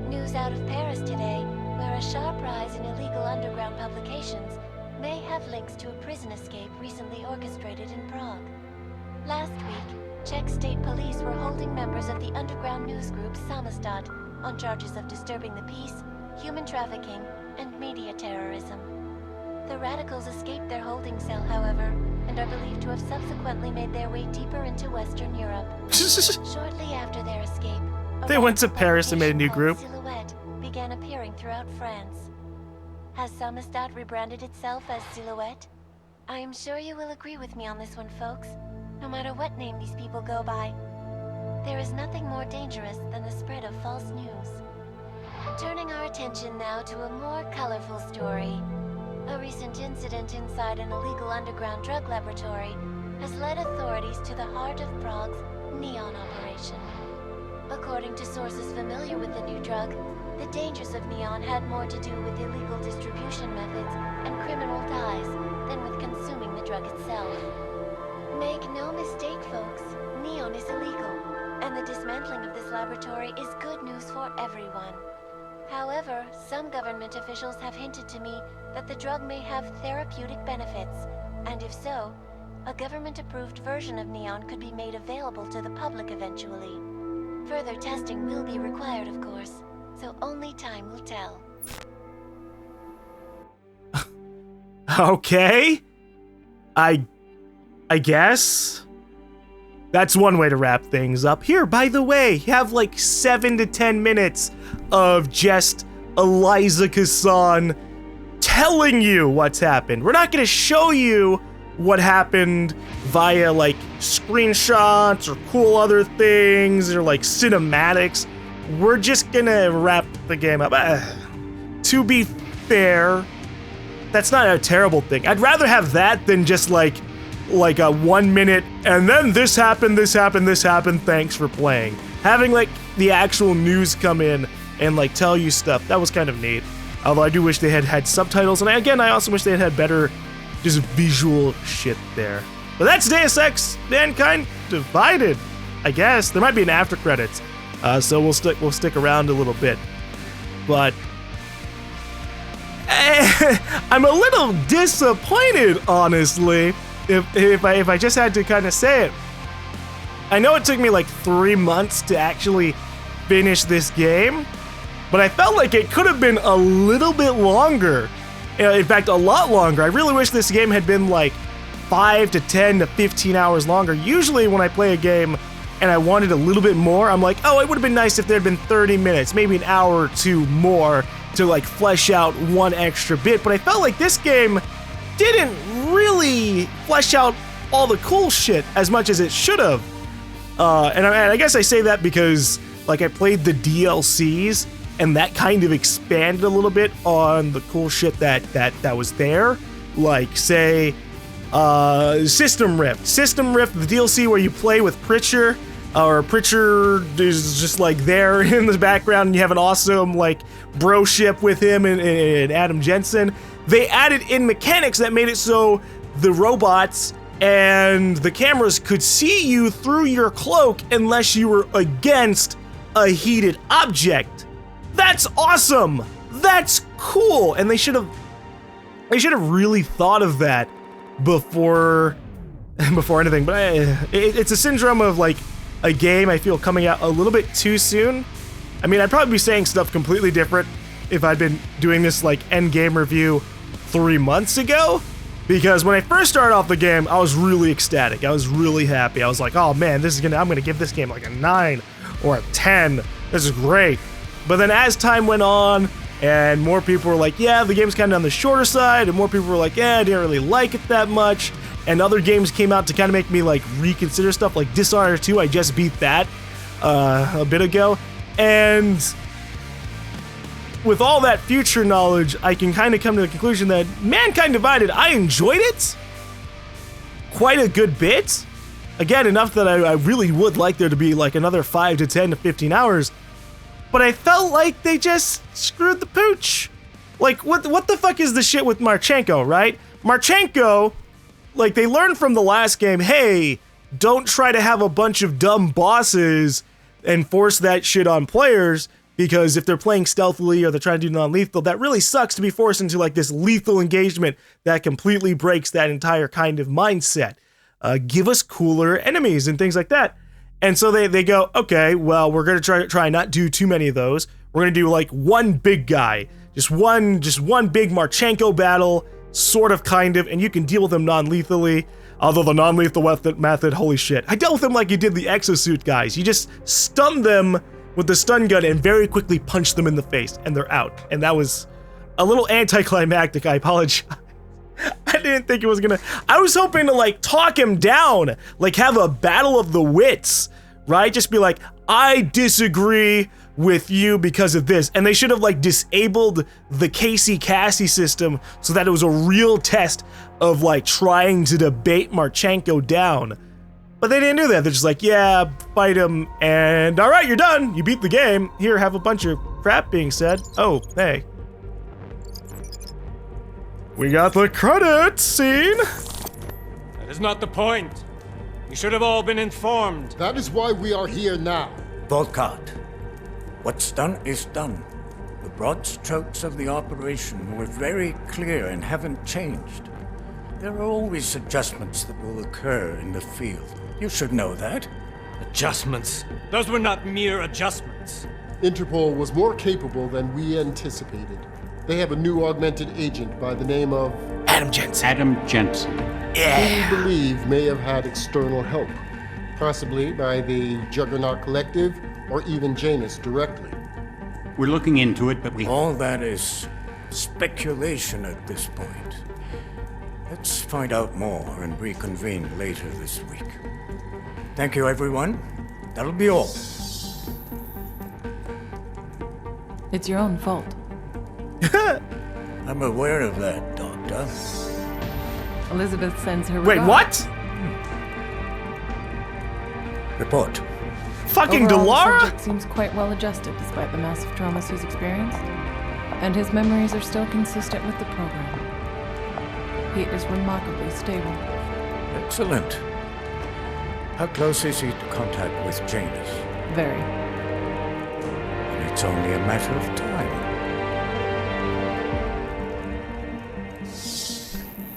News out of Paris today, where a sharp rise in illegal underground publications may have links to a prison escape recently orchestrated in Prague. Last week, Czech state police were holding members of the underground news group Samizdat on charges of disturbing the peace, human trafficking, and media terrorism. The radicals escaped their holding cell, however, and are believed to have subsequently made their way deeper into Western Europe. Shortly after their escape, they went to Paris and made a new group. Silhouette began appearing throughout France. Has Samizdat rebranded itself as Silhouette? I am sure you will agree with me on this one, folks. No matter what name these people go by, there is nothing more dangerous than the spread of false news. Turning our attention now to a more colorful story. A recent incident inside an illegal underground drug laboratory has led authorities to the heart of Prague's Neon operation. According to sources familiar with the new drug, the dangers of Neon had more to do with illegal distribution methods and criminal ties than with consuming the drug itself. Make no mistake, folks, Neon is illegal, and the dismantling of this laboratory is good news for everyone. However, some government officials have hinted to me that the drug may have therapeutic benefits, and if so, a government-approved version of Neon could be made available to the public eventually. Further testing will be required, of course, so only time will tell. Okay. I guess. That's one way to wrap things up. Here, by the way, you have like 7 to 10 minutes of just Eliza Kassan telling you what's happened. We're not going to show you what happened via like screenshots or cool other things or like cinematics. We're just going to wrap the game up. To be fair, that's not a terrible thing. I'd rather have that than just like a 1 minute and then this happened, thanks for playing. Having like the actual news come in and like tell you stuff, that was kind of neat. Although I do wish they had subtitles, and I also wish they had better just visual shit there. But that's Deus Ex Mankind Divided, I guess. There might be an after credits, so we'll stick around a little bit. But I'm a little disappointed, honestly, if I just had to kind of say it. I know it took me like 3 months to actually finish this game, but I felt like it could have been a little bit longer. In fact, a lot longer. I really wish this game had been like 5 to 10 to 15 hours longer. Usually when I play a game and I wanted a little bit more, I'm like, oh, it would have been nice if there had been 30 minutes, maybe an hour or two more to like flesh out one extra bit. But I felt like this game didn't really flesh out all the cool shit as much as it should have. And I guess I say that because like I played the DLCs and that kind of expanded a little bit on the cool shit that was there. Like say System Rift, the DLC where you play with Pritchard, or Pritchard is just like there in the background and you have an awesome like broship with him and Adam Jensen. They added in mechanics that made it so the robots and the cameras could see you through your cloak unless you were against a heated object. That's awesome! That's cool! And they should have really thought of that before anything. But it's a syndrome of like a game I feel coming out a little bit too soon. I mean, I'd probably be saying stuff completely different if I'd been doing this like endgame review 3 months ago. Because when I first started off the game, I was really ecstatic. I was really happy. I was like, oh man, I'm gonna give this game like a 9 or a 10. This is great. But then as time went on, and more people were like, yeah, the game's kind of on the shorter side, and more people were like, yeah, I didn't really like it that much, and other games came out to kind of make me like reconsider stuff, like Dishonored 2, I just beat that a bit ago, and with all that future knowledge, I can kind of come to the conclusion that Mankind Divided, I enjoyed it quite a good bit. Again, enough that I really would like there to be like another 5 to 10 to 15 hours. But I felt like they just screwed the pooch. Like, what the fuck is the shit with Marchenko, right? Marchenko, like, they learned from the last game, hey, don't try to have a bunch of dumb bosses and force that shit on players, because if they're playing stealthily or they're trying to do non-lethal, that really sucks to be forced into, like, this lethal engagement that completely breaks that entire kind of mindset. Give us cooler enemies and things like that. And so they go, okay, well, we're going to try not do too many of those. We're going to do like one big guy, just one big Marchenko battle, sort of, kind of, and you can deal with them non-lethally. Although the non-lethal method, holy shit. I dealt with them like you did the exosuit guys. You just stun them with the stun gun and very quickly punch them in the face, and they're out. And that was a little anticlimactic, I apologize. I didn't think it was gonna... I was hoping to, like, talk him down. Like, have a battle of the wits, right? Just be like, I disagree with you because of this. And they should have, like, disabled the Casey system so that it was a real test of, like, trying to debate Marchenko down. But they didn't do that. They're just like, yeah, fight him, and all right, you're done. You beat the game. Here, have a bunch of crap being said. Oh, hey. We got the credits scene. That is not the point. You should have all been informed. That is why we are here now. Volkart, what's done is done. The broad strokes of the operation were very clear and haven't changed. There are always adjustments that will occur in the field. You should know that. Adjustments? Those were not mere adjustments. Interpol was more capable than we anticipated. They have a new augmented agent by the name of... Adam Jensen. Adam Jensen. Who we believe may have had external help. possibly by the Juggernaut Collective, or even Janus directly. We're looking into it, but we... All that is speculation at this point. Let's find out more and reconvene later this week. Thank you, everyone. That'll be all. It's your own fault. I'm aware of that, Doctor. Elizabeth sends her Wait, regards. what? Report. Fucking Overall, the Delara? subject seems quite well adjusted despite the massive traumas he's experienced. And his memories are still consistent with the program. He is remarkably stable. Excellent. How close is he to contact with Janus? Very. And it's only a matter of time.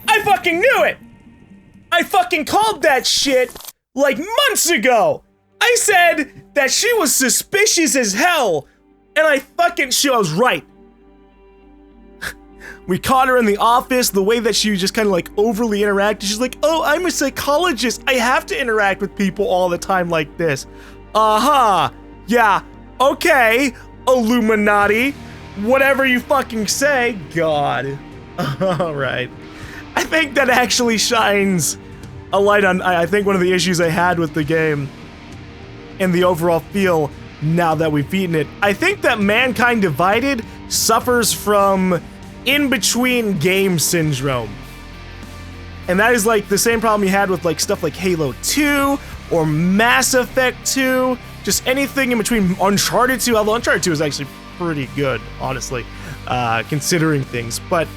I fucking knew it! I fucking called that shit like months ago! I said that she was suspicious as hell, and I was right. We caught her in the office, the way that she just kind of like overly interacted. She's like, oh, I'm a psychologist. I have to interact with people all the time like this. Uh-huh. Yeah. Okay. Illuminati. Whatever you fucking say. God. Alright. I think that actually shines a light on, I think, one of the issues I had with the game and the overall feel now that we've beaten it. I think that Mankind Divided suffers from in-between game syndrome. And that is like the same problem you had with like stuff like Halo 2 or Mass Effect 2, just anything in between. Uncharted 2, although Uncharted 2 is actually pretty good, honestly, considering things. But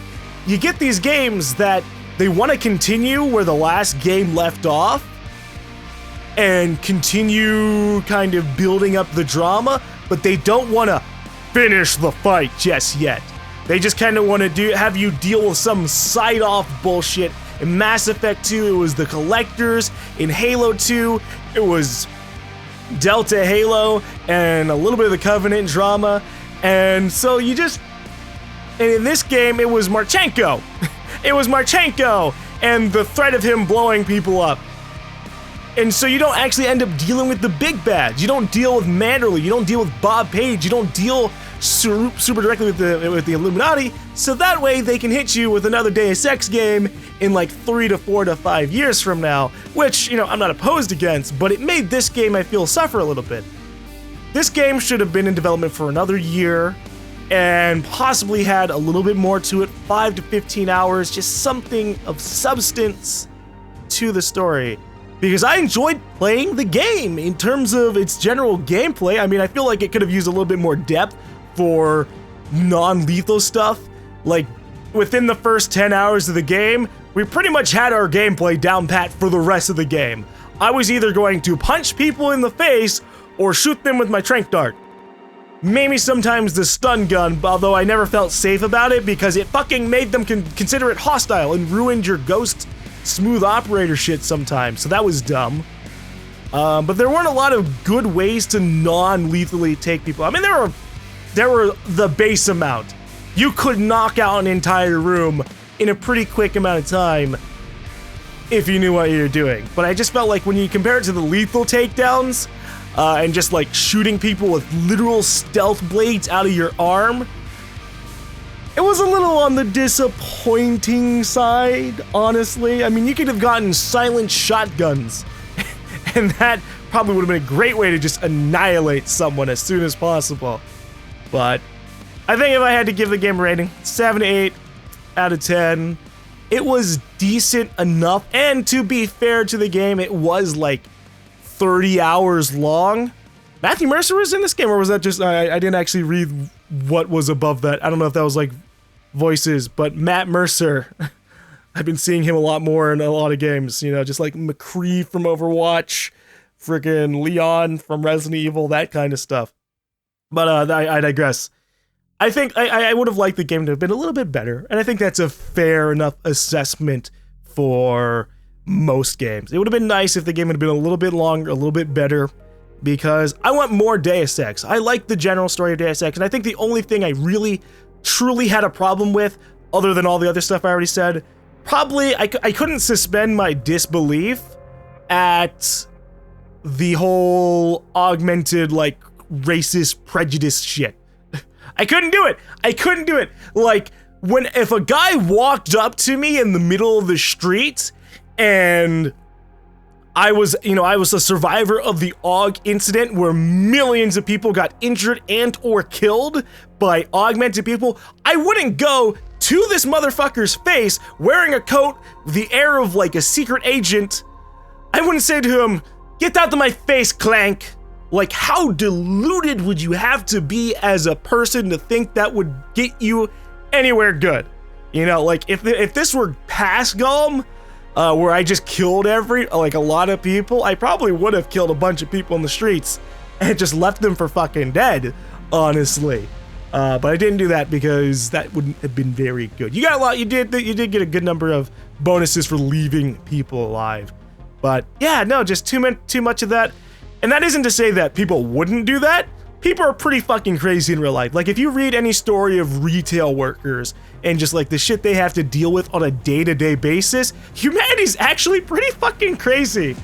you get these games that they want to continue where the last game left off and continue kind of building up the drama, but they don't want to finish the fight just yet. They just kind of want to have you deal with some side-off bullshit. In Mass Effect 2, it was the Collectors. In Halo 2, it was Delta Halo and a little bit of the Covenant drama. And so you just... And in this game, it was Marchenko. It was Marchenko and the threat of him blowing people up. And so you don't actually end up dealing with the big bads. You don't deal with Manderley. You don't deal with Bob Page. You don't deal super directly with the Illuminati. So that way they can hit you with another Deus Ex game in like 3 to 4 to 5 years from now, which, you know, I'm not opposed against, but it made this game, I feel, suffer a little bit. This game should have been in development for another year and possibly had a little bit more to it, 5 to 15 hours, just something of substance to the story. Because I enjoyed playing the game in terms of its general gameplay. I mean, I feel like it could have used a little bit more depth for non-lethal stuff. Like, within the first 10 hours of the game, we pretty much had our gameplay down pat for the rest of the game. I was either going to punch people in the face or shoot them with my tranq dart. Maybe sometimes the stun gun, although I never felt safe about it because it fucking made them consider it hostile and ruined your ghost smooth operator shit sometimes, so that was dumb. But there weren't a lot of good ways to non-lethally take people. I mean, there were the base amount. You could knock out an entire room in a pretty quick amount of time if you knew what you were doing. But I just felt like when you compare it to the lethal takedowns, and just like shooting people with literal stealth blades out of your arm, it was a little on the disappointing side, honestly. I mean, you could have gotten silent shotguns, and that probably would have been a great way to just annihilate someone as soon as possible. But I think if I had to give the game a rating, 7 to 8 out of 10. It was decent enough, and to be fair to the game, it was like 30 hours long. Matthew Mercer was in this game, or was that just... I didn't actually read what was above that. I don't know if that was like voices, but Matt Mercer, I've been seeing him a lot more in a lot of games, you know, just like McCree from Overwatch, freaking Leon from Resident Evil, that kind of stuff. But I digress. I think I would have liked the game to have been a little bit better, and I think that's a fair enough assessment for most games. It would have been nice if the game had been a little bit longer, a little bit better, because I want more Deus Ex. I like the general story of Deus Ex, and I think the only thing I really, truly had a problem with, other than all the other stuff I already said, probably I couldn't suspend my disbelief at the whole augmented, like, racist prejudice shit. I couldn't do it. I couldn't do it. Like, if a guy walked up to me in the middle of the street and I was a survivor of the AUG incident where millions of people got injured and or killed by augmented people, I wouldn't go to this motherfucker's face wearing a coat, the air of like a secret agent. I wouldn't say to him, "Get out of my face, Clank." Like, how deluded would you have to be as a person to think that would get you anywhere good? You know, like, if this were past GaLm, where I just killed a lot of people, I probably would have killed a bunch of people in the streets and just left them for fucking dead, honestly. But I didn't do that because that wouldn't have been very good. You got a lot, you did get a good number of bonuses for leaving people alive. But yeah, no, just too much of that. And that isn't to say that people wouldn't do that. People are pretty fucking crazy in real life. Like, if you read any story of retail workers and just like the shit they have to deal with on a day-to-day basis, humanity's actually pretty fucking crazy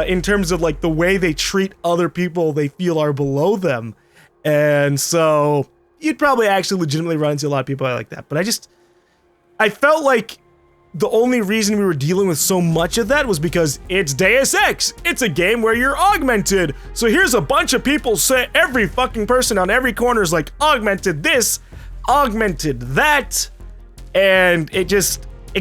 in terms of like the way they treat other people they feel are below them. And so you'd probably actually legitimately run into a lot of people like that. But I felt like the only reason we were dealing with so much of that was because it's Deus Ex. It's a game where you're augmented. So here's a bunch of people say every fucking person on every corner is like augmented this, augmented that. And it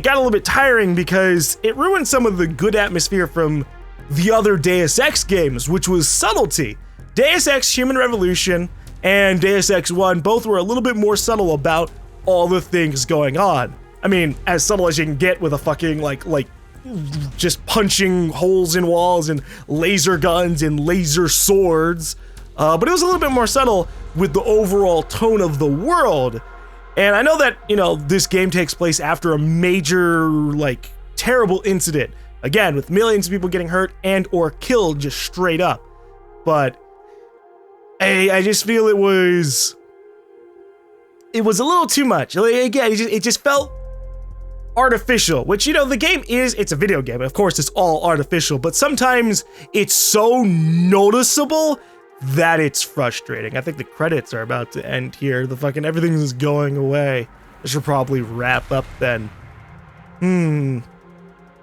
got a little bit tiring because it ruined some of the good atmosphere from the other Deus Ex games, which was subtlety. Deus Ex Human Revolution and Deus Ex 1 both were a little bit more subtle about all the things going on. I mean, as subtle as you can get with a fucking, like just punching holes in walls and laser guns and laser swords. But it was a little bit more subtle with the overall tone of the world. And I know that, you know, this game takes place after a major, like, terrible incident. Again, with millions of people getting hurt and or killed just straight up. But I just feel it was a little too much. Again, it just felt artificial, which, you know, the game it's a video game. Of course, it's all artificial, but sometimes it's so noticeable that it's frustrating. I think the credits are about to end here. The fucking everything is going away. I should probably wrap up then.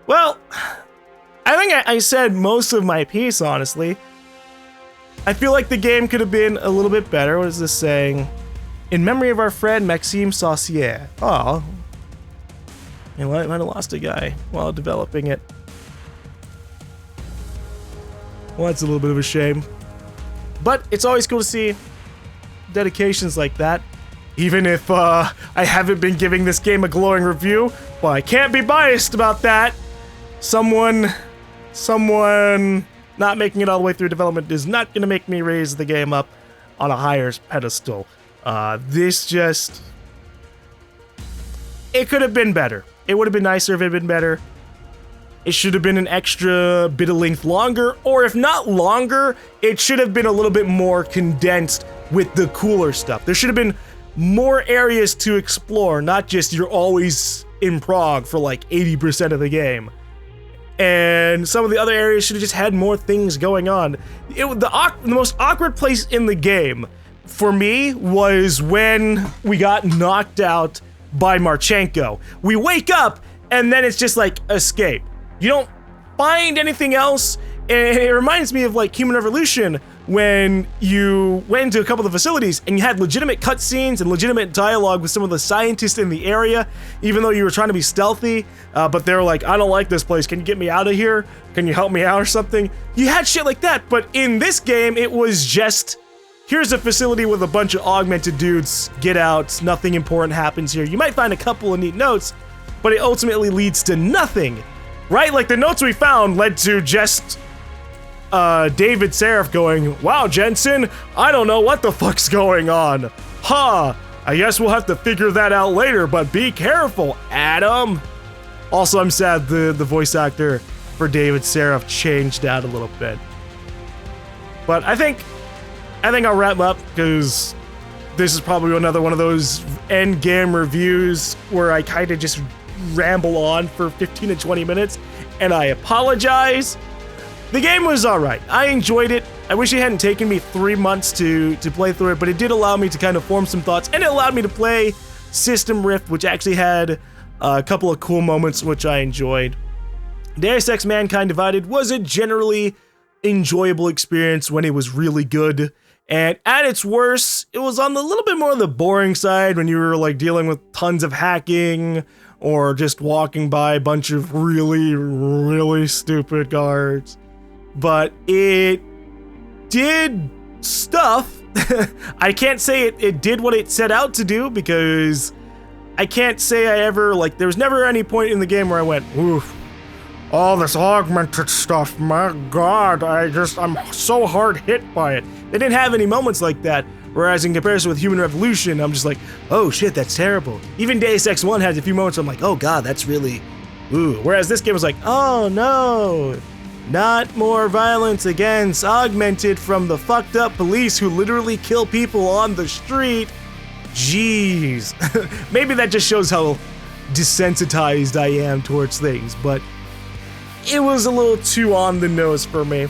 Well, I think I said most of my piece, honestly. I feel like the game could have been a little bit better. What is this saying? In memory of our friend Maxime Saucier. Oh. You know, I might have lost a guy while developing it. Well, that's a little bit of a shame. But it's always cool to see dedications like that. Even if I haven't been giving this game a glowing review, well, I can't be biased about that. Someone not making it all the way through development is not going to make me raise the game up on a higher pedestal. It could have been better. It would have been nicer if it had been better. It should have been an extra bit of length longer, or if not longer, it should have been a little bit more condensed with the cooler stuff. There should have been more areas to explore, not just you're always in Prague for like 80% of the game. And some of the other areas should have just had more things going on. The most awkward place in the game for me was when we got knocked out by Marchenko. We wake up and then it's just like escape. You don't find anything else, and it reminds me of like Human Revolution when you went into a couple of the facilities and you had legitimate cutscenes and legitimate dialogue with some of the scientists in the area, even though you were trying to be stealthy, but they were like, I don't like this place, can you get me out of here? Can you help me out or something? You had shit like that, but in this game, it was just, here's a facility with a bunch of augmented dudes, get out, nothing important happens here. You might find a couple of neat notes, but it ultimately leads to nothing, right? Like the notes we found led to just David Seraph going, wow, Jensen, I don't know what the fuck's going on. Huh, I guess we'll have to figure that out later, but be careful, Adam. Also, I'm sad the voice actor for David Seraph changed out a little bit. But I think I'll wrap up because this is probably another one of those end game reviews where I kind of just ramble on for 15 to 20 minutes, and I apologize. The game was alright. I enjoyed it. I wish it hadn't taken me 3 months to play through it, but it did allow me to kind of form some thoughts, and it allowed me to play System Rift, which actually had a couple of cool moments which I enjoyed. Deus Ex Mankind Divided was a generally enjoyable experience when it was really good, and at its worst, it was on the little bit more of the boring side when you were like dealing with tons of hacking or just walking by a bunch of really stupid guards. But it did stuff. I can't say it did what it set out to do, because I can't say I ever, like, there was never any point in the game where I went, oof, all this augmented stuff, my god, I'm so hard hit by it. They didn't have any moments like that, whereas in comparison with Human Revolution, I'm just like, oh shit, that's terrible. Even Deus Ex 1 had a few moments where I'm like, oh god, that's really, ooh. Whereas this game was like, oh no, not more violence against augmented from the fucked up police who literally kill people on the street. Jeez. Maybe that just shows how desensitized I am towards things, but it was a little too on the nose for me.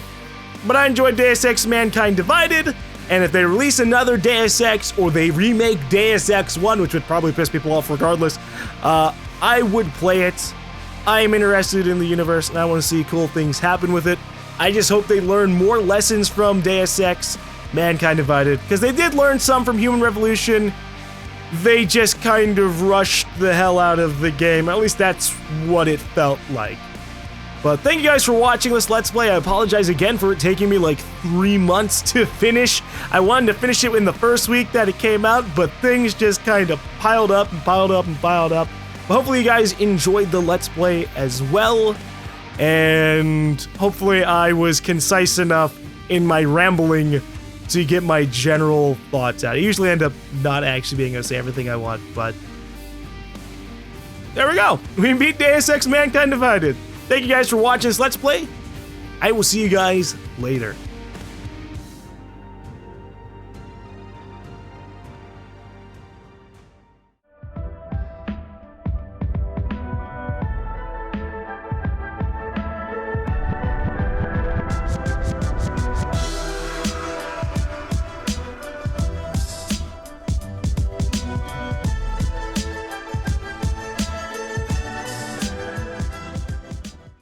But I enjoyed Deus Ex Mankind Divided, and if they release another Deus Ex or they remake Deus Ex 1, which would probably piss people off regardless, I would play it. I am interested in the universe and I want to see cool things happen with it. I just hope they learn more lessons from Deus Ex Mankind Divided, because they did learn some from Human Revolution. They just kind of rushed the hell out of the game. At least that's what it felt like. But thank you guys for watching this Let's Play. I apologize again for it taking me like 3 months to finish. I wanted to finish it in the first week that it came out, but things just kind of piled up and piled up and piled up. But hopefully you guys enjoyed the Let's Play as well, and hopefully I was concise enough in my rambling to get my general thoughts out. I usually end up not actually being able to say everything I want, but there we go. We beat Deus Ex Mankind Divided. Thank you guys for watching this Let's Play. I will see you guys later.